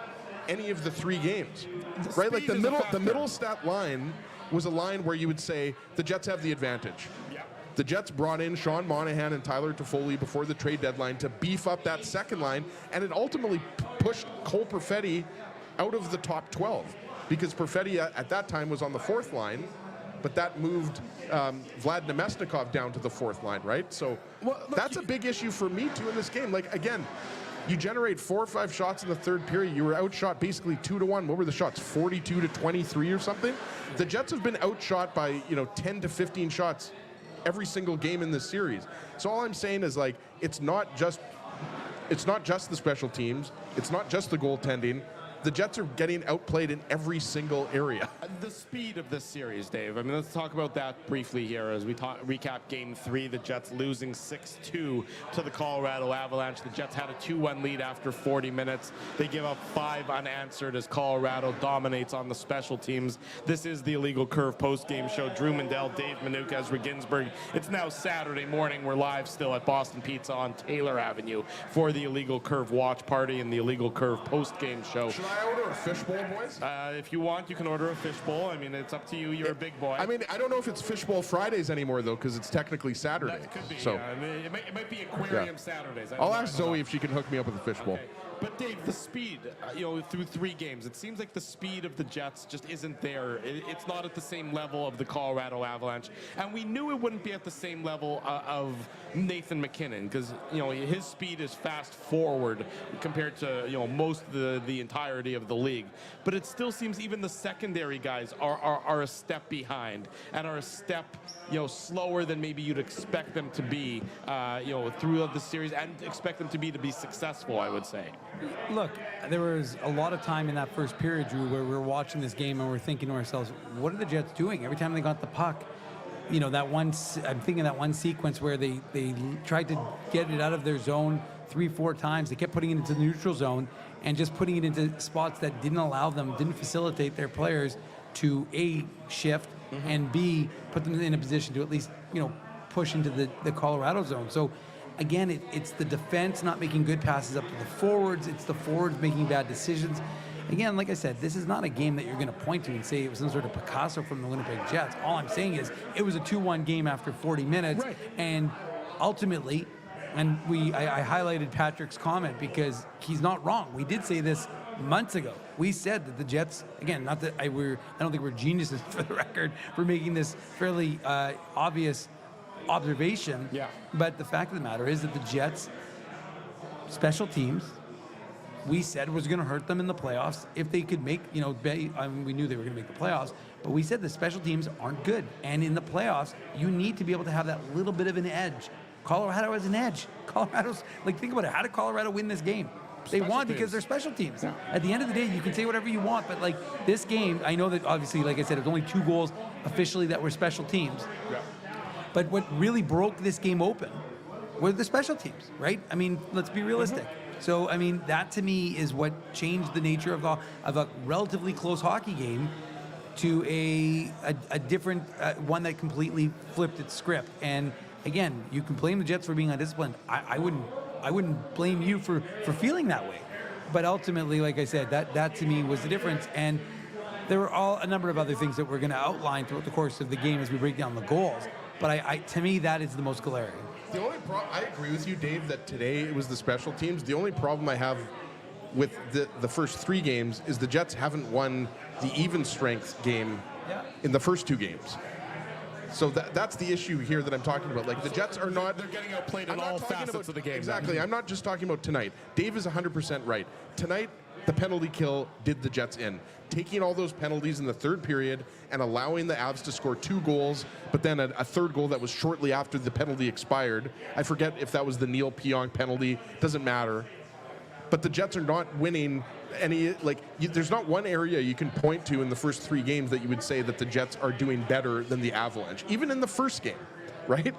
S3: any of the 3 games, right? Like the middle stat line was a line where you would say the Jets have the advantage. Yeah. The Jets brought in Sean Monahan and Tyler Toffoli before the trade deadline to beef up that second line, and it ultimately pushed Cole Perfetti out of the top 12 because Perfetti at that time was on the fourth line, but that moved Vlad Nemesnikov down to the fourth line, right? So that's a big issue for me too in this game. Like, again, you generate 4 or 5 shots in the third period. You were outshot basically 2-1. What were the shots? 42-23 or something? The Jets have been outshot by 10 to 15 shots every single game in this series. So all I'm saying is, like, it's not just the special teams. It's not just the goaltending. The Jets are getting outplayed in every single area.
S2: The speed of this series, Dave. I mean, let's talk about that briefly here as we recap Game 3. The Jets losing 6-2 to the Colorado Avalanche. The Jets had a 2-1 lead after 40 minutes. They give up 5 unanswered as Colorado dominates on the special teams. This is the Illegal Curve post-game show. Drew Mandel, Dave Minuk, Ezra Ginsburg. It's now Saturday morning. We're live still at Boston Pizza on Taylor Avenue for the Illegal Curve watch party and the Illegal Curve post-game show.
S3: Should I order a fishbowl, boys?
S2: If you want, you can order a fishbowl. I mean, it's up to you. You're a big boy.
S3: I mean, I don't know if it's Fishbowl Fridays anymore, though, because it's technically Saturday.
S2: That could be.
S3: So,
S2: I mean, it might be Aquarium Saturdays.
S3: I'll ask Zoe if she can hook me up with a fishbowl.
S2: Okay. But Dave, the speed, through 3 games, it seems like the speed of the Jets just isn't there. It's not at the same level of the Colorado Avalanche, and we knew it wouldn't be at the same level of Nathan MacKinnon because his speed is fast forward compared to most of the entirety of the league. But it still seems even the secondary guys are a step behind and are a step slower than maybe you'd expect them to be throughout the series and expect them to be successful, I would say.
S4: Look, there was a lot of time in that first period, Drew, where we were watching this game and we're thinking to ourselves, what are the Jets doing? Every time they got the puck, I'm thinking that one sequence where they tried to get it out of their zone 3-4 times. They kept putting it into the neutral zone and just putting it into spots that didn't facilitate their players to A, shift, and B, put them in a position to at least, push into the Colorado zone. So, again, it's the defense not making good passes up to the forwards. It's the forwards making bad decisions. Again, like I said, this is not a game that you're going to point to and say it was some sort of Picasso from the Winnipeg Jets. All I'm saying is it was a 2-1 game after 40 minutes. Right. And ultimately, and I highlighted Patrick's comment because he's not wrong. We did say this months ago. We said that the Jets, again, not that I don't think we're geniuses for the record for making this fairly obvious observation. Yeah. But the fact of the matter is that the Jets special teams, we said was going to hurt them in the playoffs if they could make, we knew they were going to make the playoffs, but we said the special teams aren't good. And in the playoffs, you need to be able to have that little bit of an edge. Colorado has an edge. Colorado's, think about it. How did Colorado win this game? They won because they're special teams. Yeah. At the end of the day, you can say whatever you want, but this game, I know that obviously, like I said, it was only 2 goals officially that were special teams. Yeah. But what really broke this game open were the special teams, right? I mean, let's be realistic. So, I mean, that to me is what changed the nature of a relatively close hockey game to a different one that completely flipped its script. And again, you can blame the Jets for being undisciplined. I wouldn't blame you for feeling that way. But ultimately, like I said, that to me was the difference. And there were a number of other things that we're going to outline throughout the course of the game as we break down the goals. But to me, that is the most glaring.
S3: The only problem, I agree with you, Dave, that today it was the special teams. The only problem I have with the first 3 games is the Jets haven't won the even strength game in the first 2 games. So that's the issue here that I'm talking about. The Jets are not...
S2: They're getting outplayed in all facets of the game.
S3: Exactly. I'm not just talking about tonight. Dave is 100% right. Tonight, the penalty kill did the Jets in. Taking all those penalties in the third period and allowing the Avs to score 2 goals, but then a third goal that was shortly after the penalty expired. I forget if that was the Neil Pionk penalty. Doesn't matter. But the Jets are not winning any, there's not one area you can point to in the first 3 games that you would say that the Jets are doing better than the Avalanche, even in the first game, right?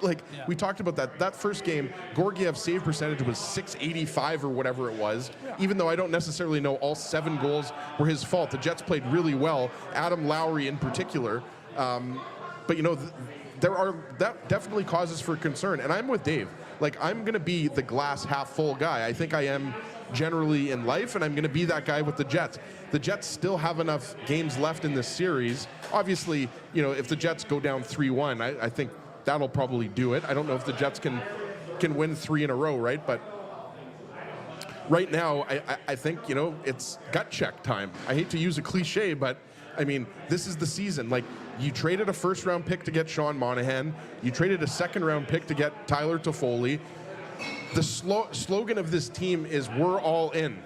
S3: We talked about that first game, Georgiev's save percentage was .685 or whatever it was, even though I don't necessarily know all 7 goals were his fault. The Jets played really well, Adam Lowry in particular, but that definitely causes for concern, and I'm with Dave. I'm going to be the glass half full guy. I think I am generally in life, and I'm going to be that guy with the Jets. The Jets still have enough games left in this series. Obviously, if the Jets go down 3-1, I think that'll probably do it. I don't know if the Jets can win 3 in a row, right? But right now, I think, it's gut check time. I hate to use a cliche, but I mean, this is the season. Like, you traded a first-round pick to get Sean Monahan. You traded a second-round pick to get Tyler Toffoli. The slogan of this team is "We're all in."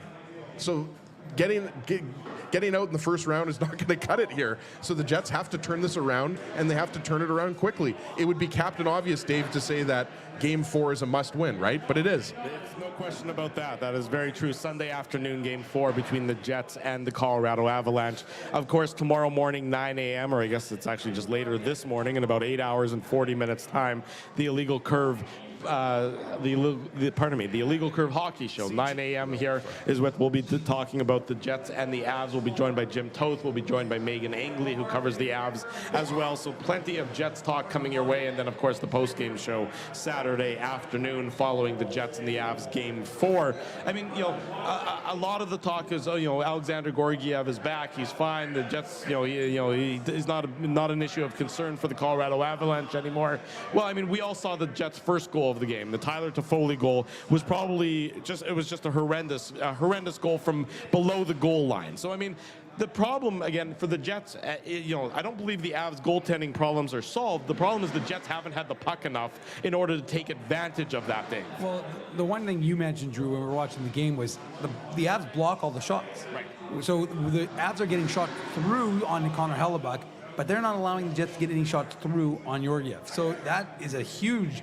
S3: So getting out in the first round is not going to cut it here. So the Jets have to turn this around, and they have to turn it around quickly. It would be Captain Obvious, Dave, to say that Game 4 is a must-win, right? But it is.
S2: It's no question about that. That is very true. Sunday afternoon, Game 4 between the Jets and the Colorado Avalanche. Of course, tomorrow morning, 9 a.m., or I guess it's actually just later this morning, in about 8 hours and 40 minutes time, the Illegal Curve the Illegal Curve Hockey Show. 9 a.m. here is what we'll be talking about the Jets and the Avs. We'll be joined by Jim Toth. We'll be joined by Megan Angley, who covers the Avs as well. So plenty of Jets talk coming your way. And then, of course, the post-game show Saturday afternoon following the Jets and the Avs Game 4. I mean, a lot of the talk is, Alexander Georgiev is back. He's fine. The Jets, he's not an issue of concern for the Colorado Avalanche anymore. Well, I mean, we all saw the Jets' first goal of the game. The Tyler Toffoli goal was probably just a horrendous goal from below the goal line. So, I mean, the problem, again, for the Jets, I don't believe the Avs' goaltending problems are solved. The problem is the Jets haven't had the puck enough in order to take advantage of that thing.
S4: Well, the one thing you mentioned, Drew, when we were watching the game was the Avs block all the shots.
S2: Right.
S4: So the Avs are getting shot through on Connor Hellebuck, but they're not allowing the Jets to get any shots through on Georgiev. So that is a huge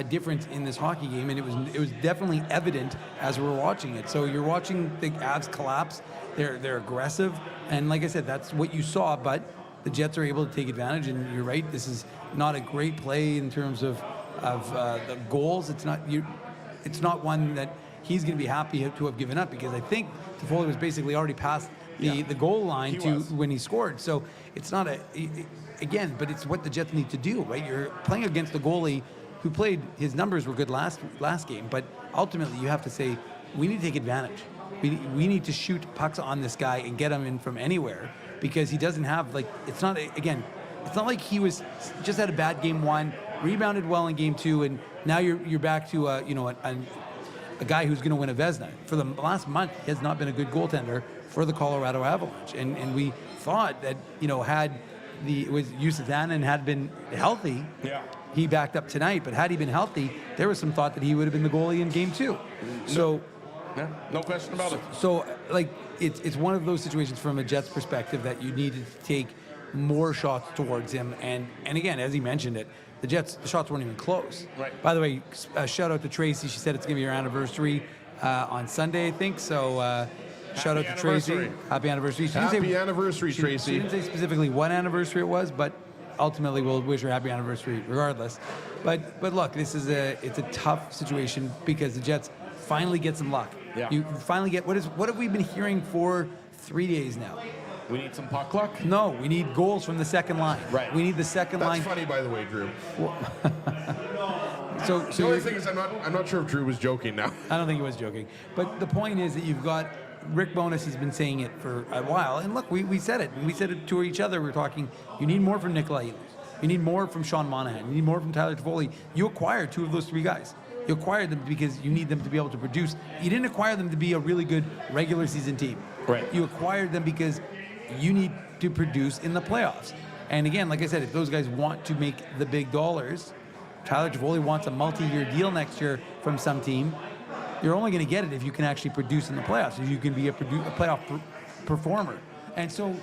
S4: difference in this hockey game, and it was definitely evident as we were watching it. So you're watching the Avs collapse. They're aggressive, and like I said, that's what you saw. But the Jets are able to take advantage, and you're right. This is not a great play in terms of the goals. It's not one that he's going to be happy to have given up, because I think Toffoli was basically already past the goal line when he scored. So it's not again, but it's what the Jets need to do, right? You're playing against a goalie who played, his numbers were good last game, but ultimately you have to say, we need to take advantage. We need to shoot pucks on this guy and get him in from anywhere, because he doesn't have, it's not like he was just had a bad game 1, rebounded well in game 2, and now you're back to a guy who's going to win a Vezina. For the last month, he has not been a good goaltender for the Colorado Avalanche, and we thought that had Jussi Annan had been healthy.
S2: Yeah.
S4: He backed up tonight, but had he been healthy, there was some thought that he would have been the goalie in game 2. So,
S2: yeah, no question about it.
S4: So, it's one of those situations from a Jets perspective that you needed to take more shots towards him. And again, as he mentioned it, the shots weren't even close.
S2: Right.
S4: By the way, shout out to Tracy. She said it's going to be her anniversary on Sunday, I think. So, shout out to Tracy. Happy anniversary.
S3: Happy anniversary, Tracy.
S4: She didn't say specifically what anniversary it was, but ultimately we'll wish her happy anniversary regardless. But look, it's a tough situation, because the Jets finally get some luck.
S2: Yeah.
S4: You finally get what have we been hearing for 3 days now?
S2: We need some puck luck?
S4: No, we need goals from the second line.
S2: Right.
S4: We need the second line.
S3: That's funny, by the way, Drew.
S4: So
S3: the only thing is, I'm not sure if Drew was joking now.
S4: I don't think he was joking. But the point is that you've got Rick Bowness has been saying it for a while. And look, we said it. And we said it to each other. We were talking, you need more from Nikolai Ehlers. You need more from Sean Monahan. You need more from Tyler Toffoli. You acquired 2 of those 3 guys. You acquired them because you need them to be able to produce. You didn't acquire them to be a really good regular season team.
S2: Right.
S4: You acquired them because you need to produce in the playoffs. And again, like I said, if those guys want to make the big dollars, Tyler Toffoli wants a multi-year deal next year from some team. You're only going to get it if you can actually produce in the playoffs, if you can be a playoff performer. And so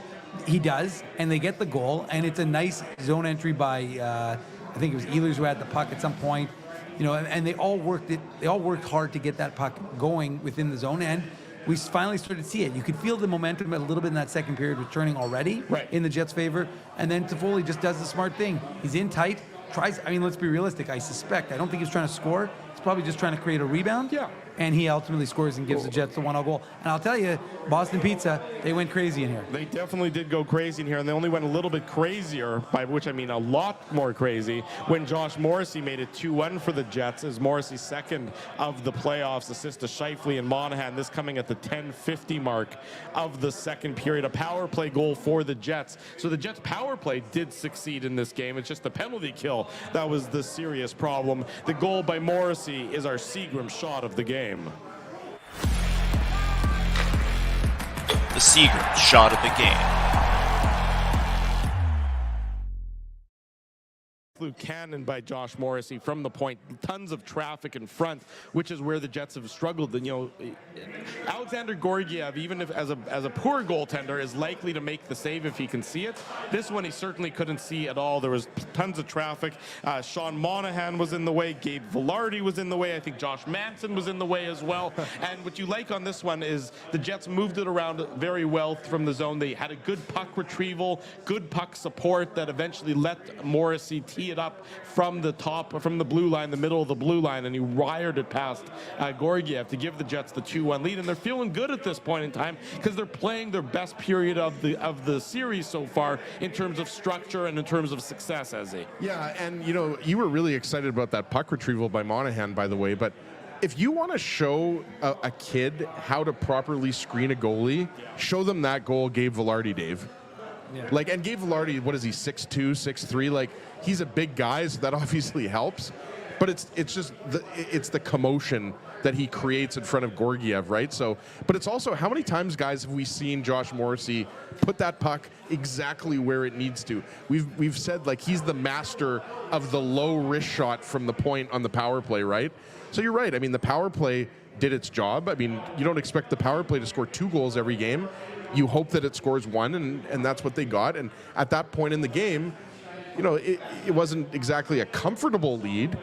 S4: he does, and they get the goal, and it's a nice zone entry by, I think it was Ehlers who had the puck at some point, and they all worked hard to get that puck going within the zone, and we finally started to see it. You could feel the momentum a little bit in that second period returning already in the Jets' favor, and then Toffoli just does the smart thing. He's in tight, let's be realistic. I don't think he's trying to score. He's probably just trying to create a rebound.
S2: Yeah.
S4: And he ultimately scores and gives the Jets the 1-0 goal. And I'll tell you, Boston Pizza, they went crazy in here.
S2: They definitely did go crazy in here, and they only went a little bit crazier, by which I mean a lot more crazy, when Josh Morrissey made it 2-1 for the Jets, as Morrissey's second of the playoffs, assist to Scheifele and Monahan, this coming at the 10:50 mark of the second period. A power play goal for the Jets. So the Jets' power play did succeed in this game. It's just the penalty kill that was the serious problem. The goal by Morrissey is our Seagram shot of the game.
S5: the Seagulls' shot at the game.
S2: Cannon by Josh Morrissey from the point. Tons of traffic in front, which is where the Jets have struggled. And, Alexander Georgiev, even if as a poor goaltender, is likely to make the save if he can see it. This one he certainly couldn't see at all. There was tons of traffic. Sean Monahan was in the way. Gabe Velarde was in the way. I think Josh Manson was in the way as well. And what you like on this one is the Jets moved it around very well from the zone. They had a good puck retrieval, good puck support that eventually let Morrissey tee it up from the top, from the blue line, the middle of the blue line, and he wired it past Georgiev to give the Jets the 2-1 lead. And they're feeling good at this point in time because they're playing their best period of the series so far in terms of structure and in terms of success, Ezzy.
S3: Yeah, and you were really excited about that puck retrieval by Monahan, by the way, but if you want to show a kid how to properly screen a goalie, show them that goal Gabe Velarde, Dave. Yeah. And Gabe Velarde, what is he, 6'2", 6'3"? He's a big guy, so that obviously helps. But it's just the commotion that he creates in front of Georgiev, right? So, but it's also, how many times, guys, have we seen Josh Morrissey put that puck exactly where it needs to? We've said he's the master of the low wrist shot from the point on the power play, right? So you're right. I mean, the power play did its job. I mean, you don't expect the power play to score 2 goals every game. You hope that it scores 1, and that's what they got. And at that point in the game, it wasn't exactly a comfortable lead,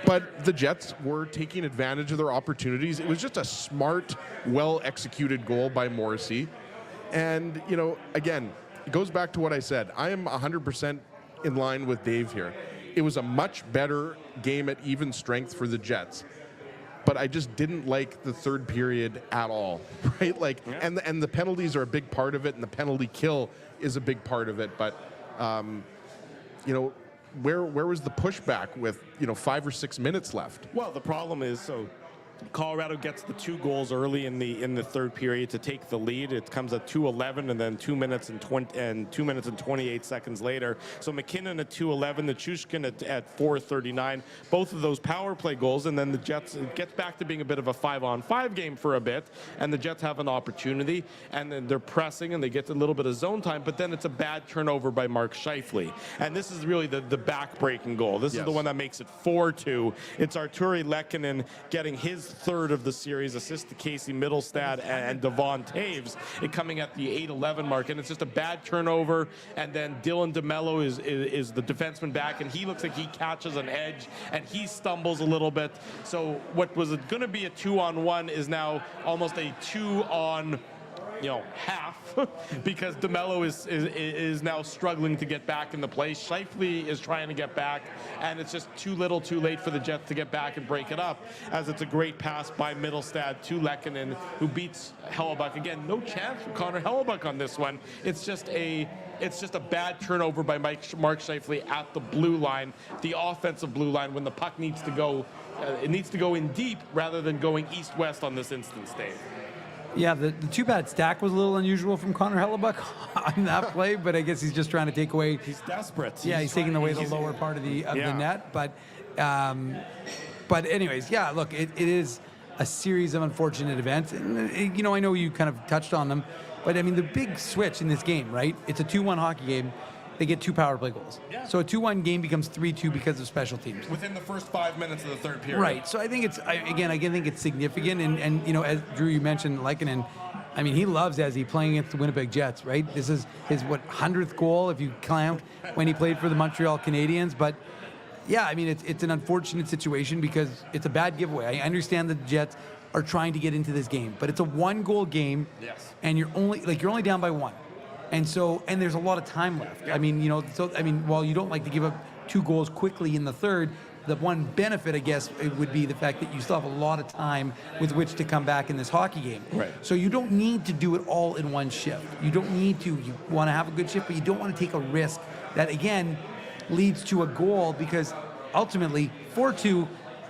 S3: but the Jets were taking advantage of their opportunities. It was just a smart, well-executed goal by Morrissey. And, again, it goes back to what I said. I am 100% in line with Dave here. It was a much better game at even strength for the Jets. But I just didn't like the third period at all, right? And the penalties are a big part of it, and the penalty kill is a big part of it. But, where was the pushback with 5 or 6 minutes left?
S2: Well, the problem is, Colorado gets the 2 goals early in the third period to take the lead. It comes at 2:11, and then 2 minutes and 28 seconds later. So McKinnon at 2:11, Nichushkin at 4:39. Both of those power play goals, and then the Jets, it gets back to being a bit of a 5-on-5 game for a bit, and the Jets have an opportunity, and then they're pressing, and they get a little bit of zone time, but then it's a bad turnover by Mark Scheifele. And this is really the back-breaking goal. This is the one that makes it 4-2. It's Arturi Lehkonen getting his third of the series, assist to Casey Middlestad and Devon Taves, it coming at the 8:11 mark, and it's just a bad turnover. And then Dylan DeMello is the defenseman back, and he looks like he catches an edge, and he stumbles a little bit. So what was going to be a 2-on-1 is now almost a 2-on half because DeMello is now struggling to get back in the play. Scheifele is trying to get back, and it's just too little too late for the Jets to get back and break it up, as it's a great pass by Middlestad to Lehkonen, who beats Hellebuck. Again, no chance for Connor Hellebuck on this one. It's just a bad turnover by Mark Scheifele at the blue line, the offensive blue line, when the puck needs to go. It needs to go in deep rather than going east-west on this instance, Dave.
S4: Yeah, the too bad stack was a little unusual from Connor Hellebuck on that play, but I guess he's just trying to take away.
S2: He's desperate.
S4: Yeah, he's taking away the lower part of the net. But anyways, yeah, look, it is a series of unfortunate events. And, I know you kind of touched on them, but I mean, the big switch in this game, right? It's a 2-1 hockey game. They get 2 power play goals. Yeah. So a 2-1 game becomes 3-2 because of special teams.
S2: Within the first 5 minutes of the third period.
S4: Right. So I think I think it's significant. And as Drew, you mentioned Lehkonen, I mean, he loves Ezzy playing against the Winnipeg Jets, right? This is his, 100th goal, if you count when he played for the Montreal Canadiens. But, yeah, I mean, it's an unfortunate situation because it's a bad giveaway. I understand that the Jets are trying to get into this game, but it's a 1-goal game.
S2: Yes.
S4: And you're only down by 1. And there's a lot of time left. Yeah. I mean, while you don't like to give up 2 goals quickly in the third, the one benefit, I guess, it would be the fact that you still have a lot of time with which to come back in this hockey game.
S2: Right.
S4: So you don't need to do it all in one shift. You don't need to. You want to have a good shift, but you don't want to take a risk that, again, leads to a goal, because ultimately 4-2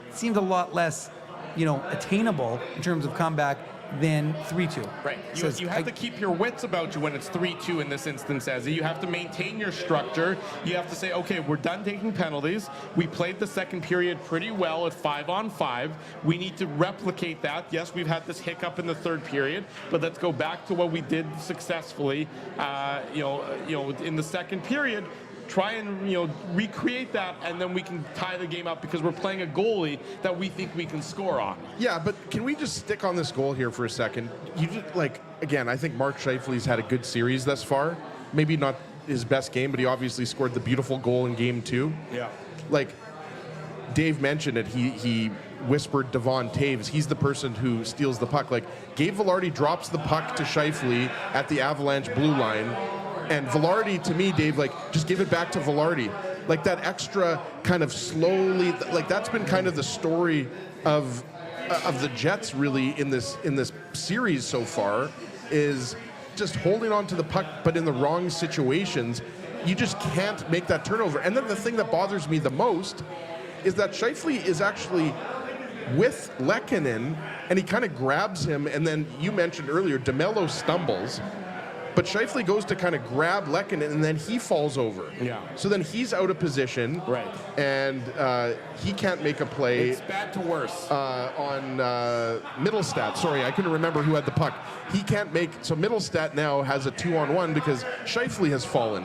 S4: seems a lot less, attainable in terms of comeback than 3-2.
S2: Right.
S4: Says,
S2: You have to keep your wits about you when it's 3-2 in this instance, Ezzy. You have to maintain your structure. You have to say, okay, we're done taking penalties. We played the second period pretty well at 5-on-5. We need to replicate that. Yes, we've had this hiccup in the third period, but let's go back to what we did successfully, in the second period. Try and recreate that, and then we can tie the game up because we're playing a goalie that we think we can score on.
S3: Yeah, but can we just stick on this goal here for a second? You just, again, I think Mark Scheifele's had a good series thus far. Maybe not his best game, but he obviously scored the beautiful goal in game 2.
S2: Yeah.
S3: Like Dave mentioned it, he whispered Devon Taves. He's the person who steals the puck. Like Gabe Vilardi drops the puck to Scheifele at the Avalanche blue line. And Vilardi, to me, Dave, just give it back to Vilardi. Like that extra kind of slowly, that's been kind of the story of the Jets really in this series so far, is just holding on to the puck, but in the wrong situations, you just can't make that turnover. And then the thing that bothers me the most is that Scheifele is actually with Lehkonen, and he kind of grabs him, and then you mentioned earlier, DeMello stumbles. But Scheifele goes to kind of grab Lehkonen, and then he falls over.
S2: Yeah.
S3: So then he's out of position.
S2: Right.
S3: And he can't make a play.
S2: It's bad to worse.
S3: On Middlestat. Sorry, I couldn't remember who had the puck. He can't make. So Middlestat now has a 2-on-1 because Scheifele has fallen.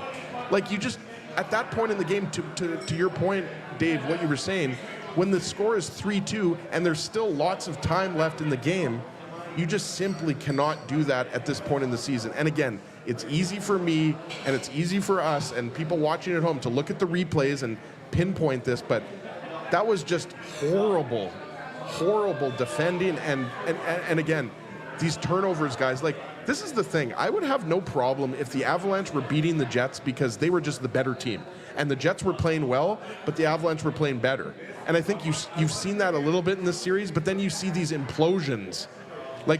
S3: You just, at that point in the game, to your point, Dave, what you were saying, when the score is 3-2 and there's still lots of time left in the game, you just simply cannot do that at this point in the season. And again, it's easy for me and it's easy for us and people watching at home to look at the replays and pinpoint this, but that was just horrible defending. And again, these turnovers, guys, this is the thing. I would have no problem if the Avalanche were beating the Jets because they were just the better team. And the Jets were playing well, but the Avalanche were playing better. And I think you've seen that a little bit in this series, but then you see these implosions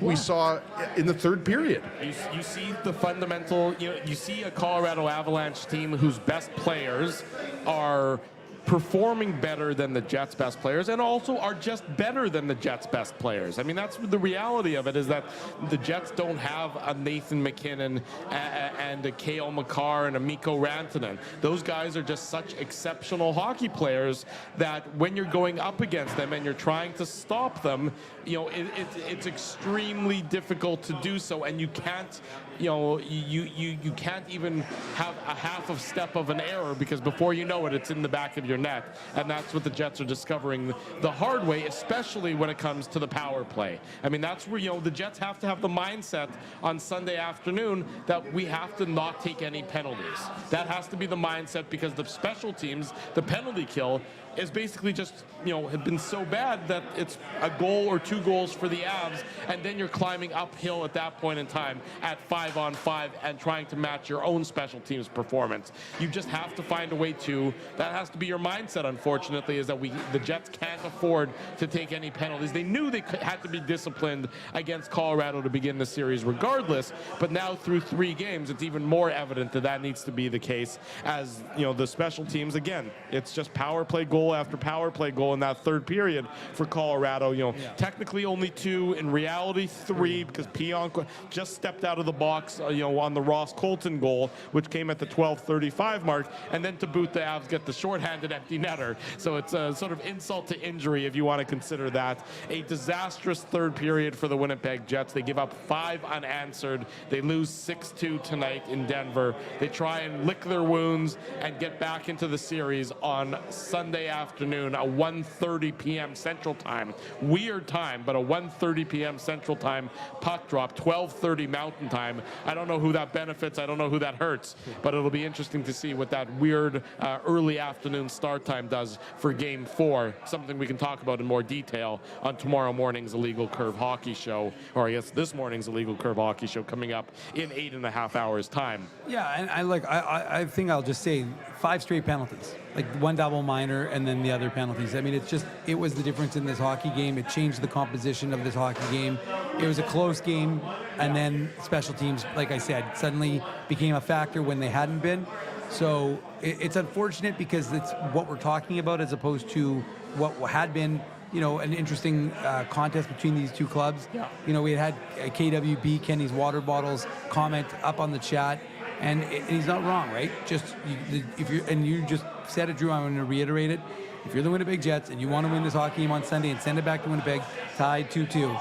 S3: we saw in the third period.
S2: You see the fundamental, you see a Colorado Avalanche team whose best players are performing better than the Jets' best players and also are just better than the Jets' best players. I mean, that's the reality of it, is that the Jets don't have a Nathan McKinnon and a Cale Makar and a Mikko Rantanen. Those guys are just such exceptional hockey players that when you're going up against them and you're trying to stop them, it's extremely difficult to do so, and you can't you can't even have a half of step of an error because before you know it, it's in the back of your net. And that's what the Jets are discovering the hard way, especially when it comes to the power play. I mean, that's where, the Jets have to have the mindset on Sunday afternoon that we have to not take any penalties. That has to be the mindset because the special teams, the penalty kill, is basically just, have been so bad that it's a goal or 2 goals for the Avs, and then you're climbing uphill at that point in time at 5-on-5 and trying to match your own special teams performance. You just have to find a way to, that has to be your mindset, unfortunately, is that the Jets can't afford to take any penalties. They knew they had to be disciplined against Colorado to begin the series regardless, but now through 3 games, it's even more evident that needs to be the case as, the special teams, again, it's just power play goal after power play goal in that third period for Colorado. Technically only 2, in reality 3, because Pionk just stepped out of the box, on the Ross Colton goal, which came at the 12:35 mark, and then to boot, the Avs get the shorthanded empty netter. So it's a sort of insult to injury, if you want to consider that. A disastrous third period for the Winnipeg Jets. They give up 5 unanswered. They lose 6-2 tonight in Denver. They try and lick their wounds and get back into the series on Sunday afternoon, a 1:30 p.m. Central Time. Weird time, but a 1:30 p.m. Central Time puck drop, 12:30 Mountain Time. I don't know who that benefits. I don't know who that hurts, but it'll be interesting to see what that weird early afternoon start time does for Game 4, something we can talk about in more detail on tomorrow morning's Illegal Curve Hockey Show, or I guess this morning's Illegal Curve Hockey Show coming up in 8.5 hours' time.
S4: Yeah, and I think I'll just say 5 straight penalties, 1 double minor and then the other penalties. I mean, it was the difference in this hockey game. It changed the composition of this hockey game. It was a close game, and then special teams, like I said, suddenly became a factor when they hadn't been. So it's unfortunate because it's what we're talking about as opposed to what had been an interesting contest between these two clubs.
S2: Yeah.
S4: We had KWB, Kenny's Water Bottles, comment up on the chat, and he's not wrong, right? You just said it, Drew, I'm going to reiterate it. If you're the Winnipeg Jets and you want to win this hockey game on Sunday and send it back to Winnipeg, tied 2-2,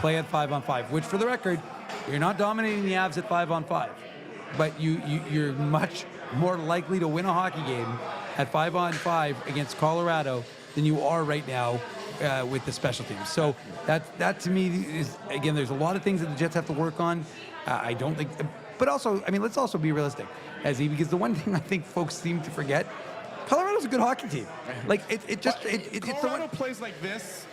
S4: play at 5-on-5, which for the record, you're not dominating the Avs at 5-on-5, but you're much more likely to win a hockey game at 5-on-5 against Colorado than you are right now with the special teams. So that to me is, again, there's a lot of things that the Jets have to work on. I don't think, but also, let's also be realistic, because the one thing I think folks seem to forget, Colorado's a good hockey team. Like it's
S2: Colorado plays like this.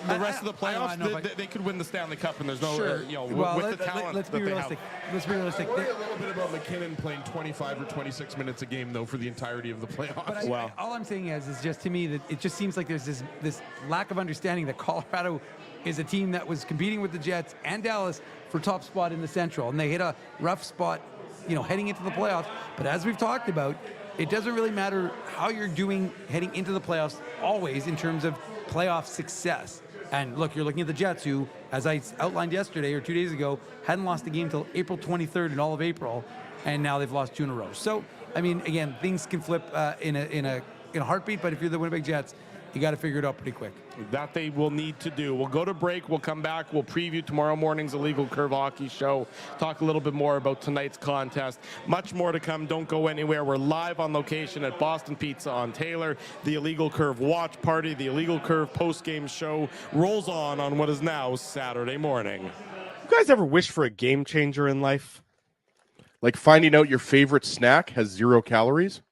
S2: The rest of the playoffs, they could win the Stanley Cup, and there's no, with the talent.
S4: Let's be realistic. Let's be realistic.
S3: I worry a little bit about McKinnon playing 25 or 26 minutes a game, though, for the entirety of the playoffs.
S4: But all I'm saying is just to me that it just seems like there's this lack of understanding that Colorado is a team that was competing with the Jets and Dallas for top spot in the Central, and they hit a rough spot, heading into the playoffs. But as we've talked about, it doesn't really matter how you're doing heading into the playoffs always in terms of playoff success. And look, you're looking at the Jets, who, as I outlined yesterday or 2 days ago, hadn't lost a game till April 23rd in all of April, and now they've lost 2 in a row. So, again, things can flip in a heartbeat. But if you're the Winnipeg Jets, you got to figure it out pretty quick.
S2: That they will need to do. We'll go to break. We'll come back. We'll preview tomorrow morning's Illegal Curve Hockey Show. Talk a little bit more about tonight's contest. Much more to come. Don't go anywhere. We're live on location at Boston Pizza on Taylor. The Illegal Curve Watch Party, the Illegal Curve post-game show rolls on what is now Saturday morning.
S5: You guys ever wish for a game changer in life?
S3: Like finding out your favorite snack has 0 calories?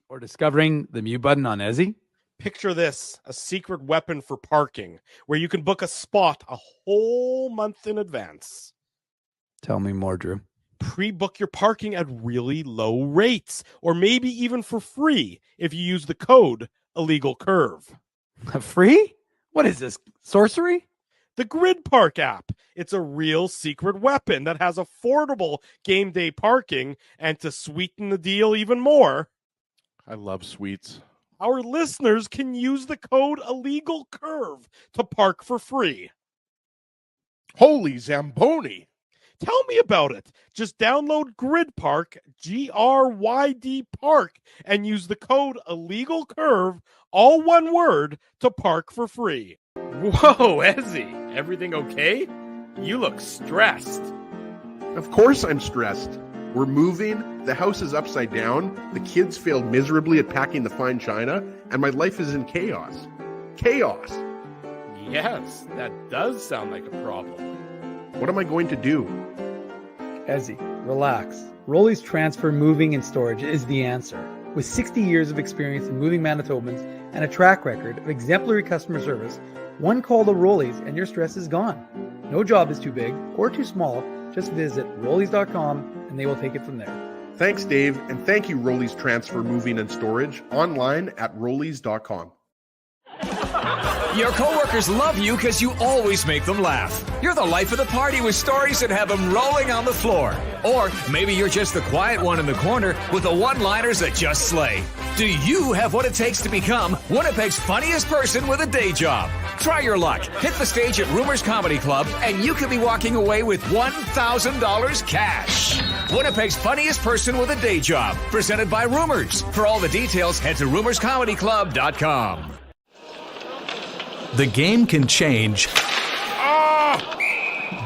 S4: Or discovering the mute button on Ezzy?
S5: Picture this, a secret weapon for parking, where you can book a spot a whole month in advance.
S4: Tell me more, Drew.
S5: Pre-book your parking at really low rates, or maybe even for free if you use the code Illegal Curve.
S4: Free? What is this, sorcery?
S5: The Grid Park app. It's a real secret weapon that has affordable game day parking, and to sweeten the deal even more,
S3: I love sweets.
S5: Our listeners can use the code Illegal Curve to park for free.
S3: Holy Zamboni.
S5: Tell me about it. Just download Grid Park, GRYD Park, and use the code Illegal Curve, all one word, to park for free.
S6: Whoa, Ezzy, everything okay? You look stressed.
S7: Of course I'm stressed. We're moving, the house is upside down, the kids failed miserably at packing the fine china, and my life is in chaos. Chaos!
S6: Yes, that does sound like a problem.
S7: What am I going to do?
S8: Ezzy, relax. Rolly's Transfer Moving and Storage is the answer. With 60 years of experience in moving Manitobans and a track record of exemplary customer service, one call to Rolly's and your stress is gone. No job is too big or too small. Just visit Rollies.com and they will take it from there.
S7: Thanks, Dave, and thank you, Rolly's Transfer Moving and Storage, online at Rollies.com.
S9: Your coworkers love you because you always make them laugh. You're the life of the party with stories that have them rolling on the floor. Or maybe you're just the quiet one in the corner with the one-liners that just slay. Do you have what it takes to become Winnipeg's funniest person with a day job? Try your luck. Hit the stage at Rumors Comedy Club, and you could be walking away with $1,000 cash. Winnipeg's funniest person with a day job. Presented by Rumors. For all the details, head to rumorscomedyclub.com.
S10: The game can change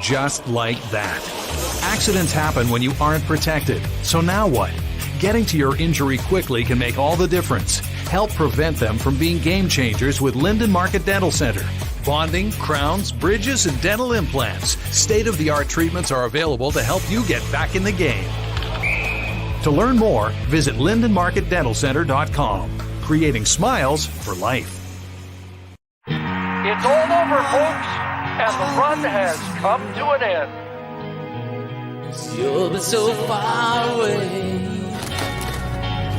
S10: just like that. Accidents happen when you aren't protected. So now what? Getting to your injury quickly can make all the difference. Help prevent them from being game changers with Linden Market Dental Center. Bonding, crowns, bridges, and dental implants. State-of-the-art treatments are available to help you get back in the game. To learn more, visit LindenMarketDentalCenter.com. Creating smiles for life.
S11: It's all over, folks, and the run has come to an end.
S12: You'll be so far away.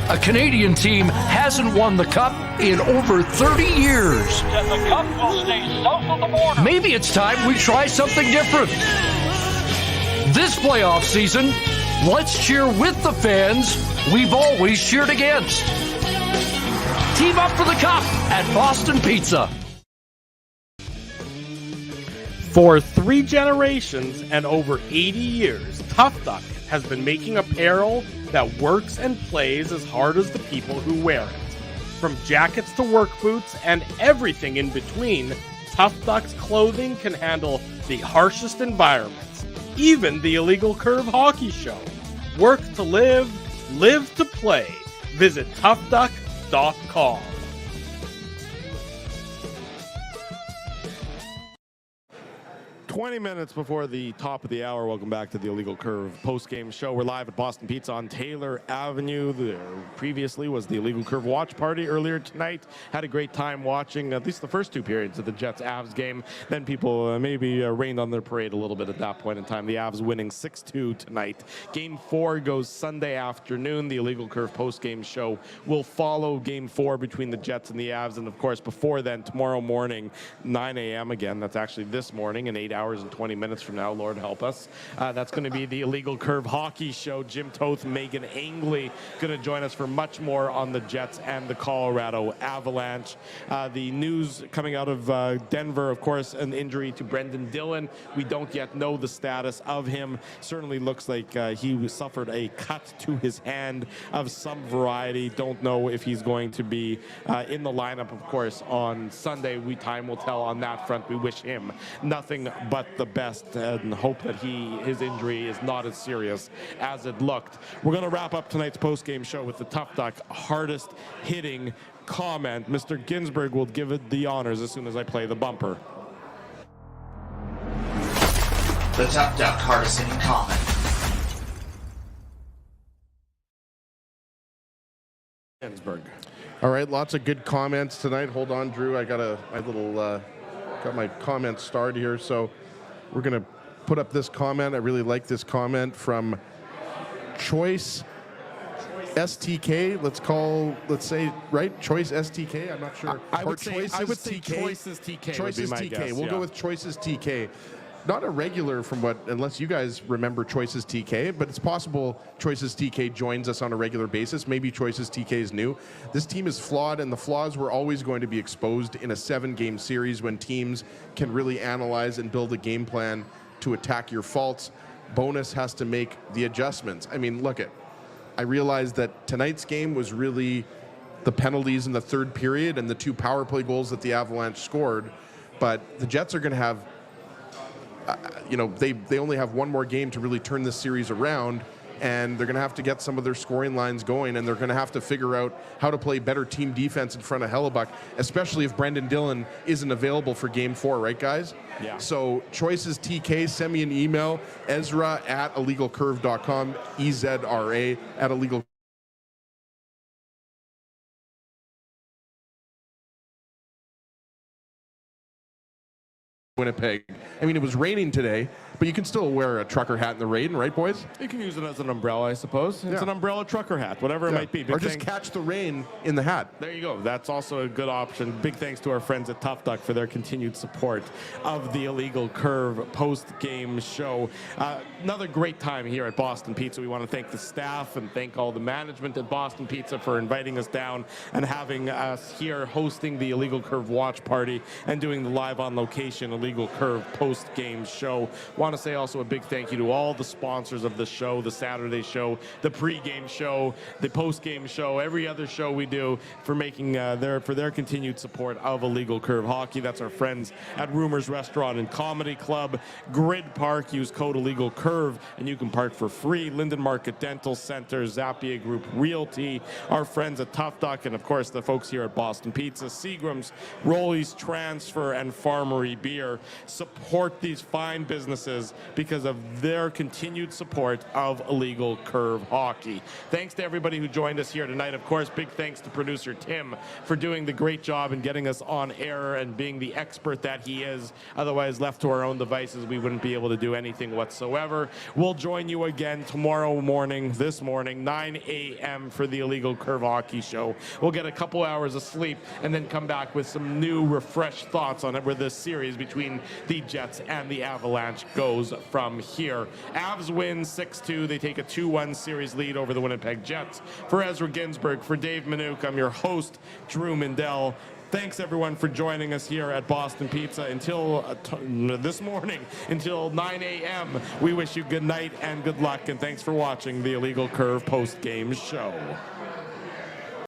S11: A Canadian team hasn't won the Cup in over 30 years.
S12: And the Cup will stay south of the border.
S11: Maybe it's time we try something different. This playoff season, let's cheer with the fans we've always cheered against. Team up for the Cup at Boston Pizza.
S5: For 3 generations and over 80 years, Tough Duck has been making apparel that works and plays as hard as the people who wear it. From jackets to work boots and everything in between, Tough Duck's clothing can handle the harshest environments, even the Illegal Curve Hockey Show. Work to live, live to play. Visit toughduck.com.
S2: Twenty minutes before the top of the hour, welcome back to the Illegal Curve post-game show. We're live at Boston Pizza on Taylor Avenue. There previously was the Illegal Curve watch party earlier tonight. Had a great time watching at least the first 2 periods of the Jets-Avs game. Then people maybe rained on their parade a little bit at that point in time. The Avs winning 6-2 tonight. Game 4 goes Sunday afternoon. The Illegal Curve post-game show will follow Game 4 between the Jets and the Avs. And, of course, before then, tomorrow morning, 9 a.m. again. That's actually this morning in 8 hours and 20 minutes from now, Lord help us. That's going to be the Illegal Curve Hockey Show. Jim Toth, Megan Angley going to join us for much more on the Jets and the Colorado Avalanche. The news coming out of Denver, of course, an injury to Brendan Dillon. We don't yet know the status of him. Certainly looks like he suffered a cut to his hand of some variety. Don't know if he's going to be in the lineup, of course, on Sunday. Time will tell on that front. We wish him nothing but the best and hope that his injury is not as serious as it looked. We're going to wrap up tonight's post-game show with the Tough Duck hardest hitting comment. Mr. Ginsburg will give it the honors as soon as I play the bumper.
S13: The Tough Duck hardest hitting comment.
S2: Ginsburg.
S3: All right, lots of good comments tonight. Hold on, Drew. I got my comments started here, so we're going to put up this comment. I really like this comment from Choice STK. Let's say, right? Choice STK. I'm not sure.
S2: I would say Choices TK.
S3: Choices
S2: would be my
S3: TK.
S2: guess,
S3: We'll go with Choices TK. Not a regular unless you guys remember Choices TK, but it's possible Choices TK joins us on a regular basis. Maybe Choices TK is new. This team is flawed, and the flaws were always going to be exposed in a 7-game series when teams can really analyze and build a game plan to attack your faults. Bonus has to make the adjustments. I mean, I realized that tonight's game was really the penalties in the third period and the 2 power play goals that the Avalanche scored, but the Jets are going to have they only have 1 more game to really turn this series around, and they're going to have to get some of their scoring lines going, and they're going to have to figure out how to play better team defense in front of Hellebuck, especially if Brendan Dillon isn't available for Game 4, right, guys?
S2: Yeah.
S3: So Choices TK, send me an email, Ezra@illegalcurve.com, EZRA@illegal. Winnipeg. I mean, it was raining today, but you can still wear a trucker hat in the rain, right, boys?
S2: You can use it as an umbrella, I suppose. It's an umbrella trucker hat, whatever it might be.
S3: Or just catch the rain in the hat.
S2: There you go. That's also a good option. Big thanks to our friends at Tough Duck for their continued support of the Illegal Curve post-game show. Another great time here at Boston Pizza. We want to thank the staff and thank all the management at Boston Pizza for inviting us down and having us here hosting the Illegal Curve watch party and doing the live on location Illegal Curve post-game show. Want to say also a big thank you to all the sponsors of the show, the Saturday show, the pre-game show, the post-game show, every other show we do for making their continued support of Illegal Curve Hockey. That's our friends at Rumors Restaurant and Comedy Club, Grid Park. Use code Illegal Curve and you can park for free. Linden Market Dental Center, Zappia Group Realty, our friends at Tough Duck, and of course the folks here at Boston Pizza, Seagram's, Rolly's Transfer, and Farmery Beer. Support these fine businesses because of their continued support of Illegal Curve Hockey. Thanks to everybody who joined us here tonight. Of course, big thanks to producer Tim for doing the great job and getting us on air and being the expert that he is. Otherwise, left to our own devices, we wouldn't be able to do anything whatsoever. We'll join you again this morning, 9 a.m. for the Illegal Curve Hockey Show. We'll get a couple hours of sleep and then come back with some new, refreshed thoughts on it, where this series between the Jets and the Avalanche goes from here. Avs win 6-2. They take a 2-1 series lead over the Winnipeg Jets. For Ezra Ginsburg, for Dave Minuk, I'm your host, Drew Mindell. Thanks, everyone, for joining us here at Boston Pizza until this morning, until 9 a.m. We wish you good night and good luck, and thanks for watching the Illegal Curve post-game show.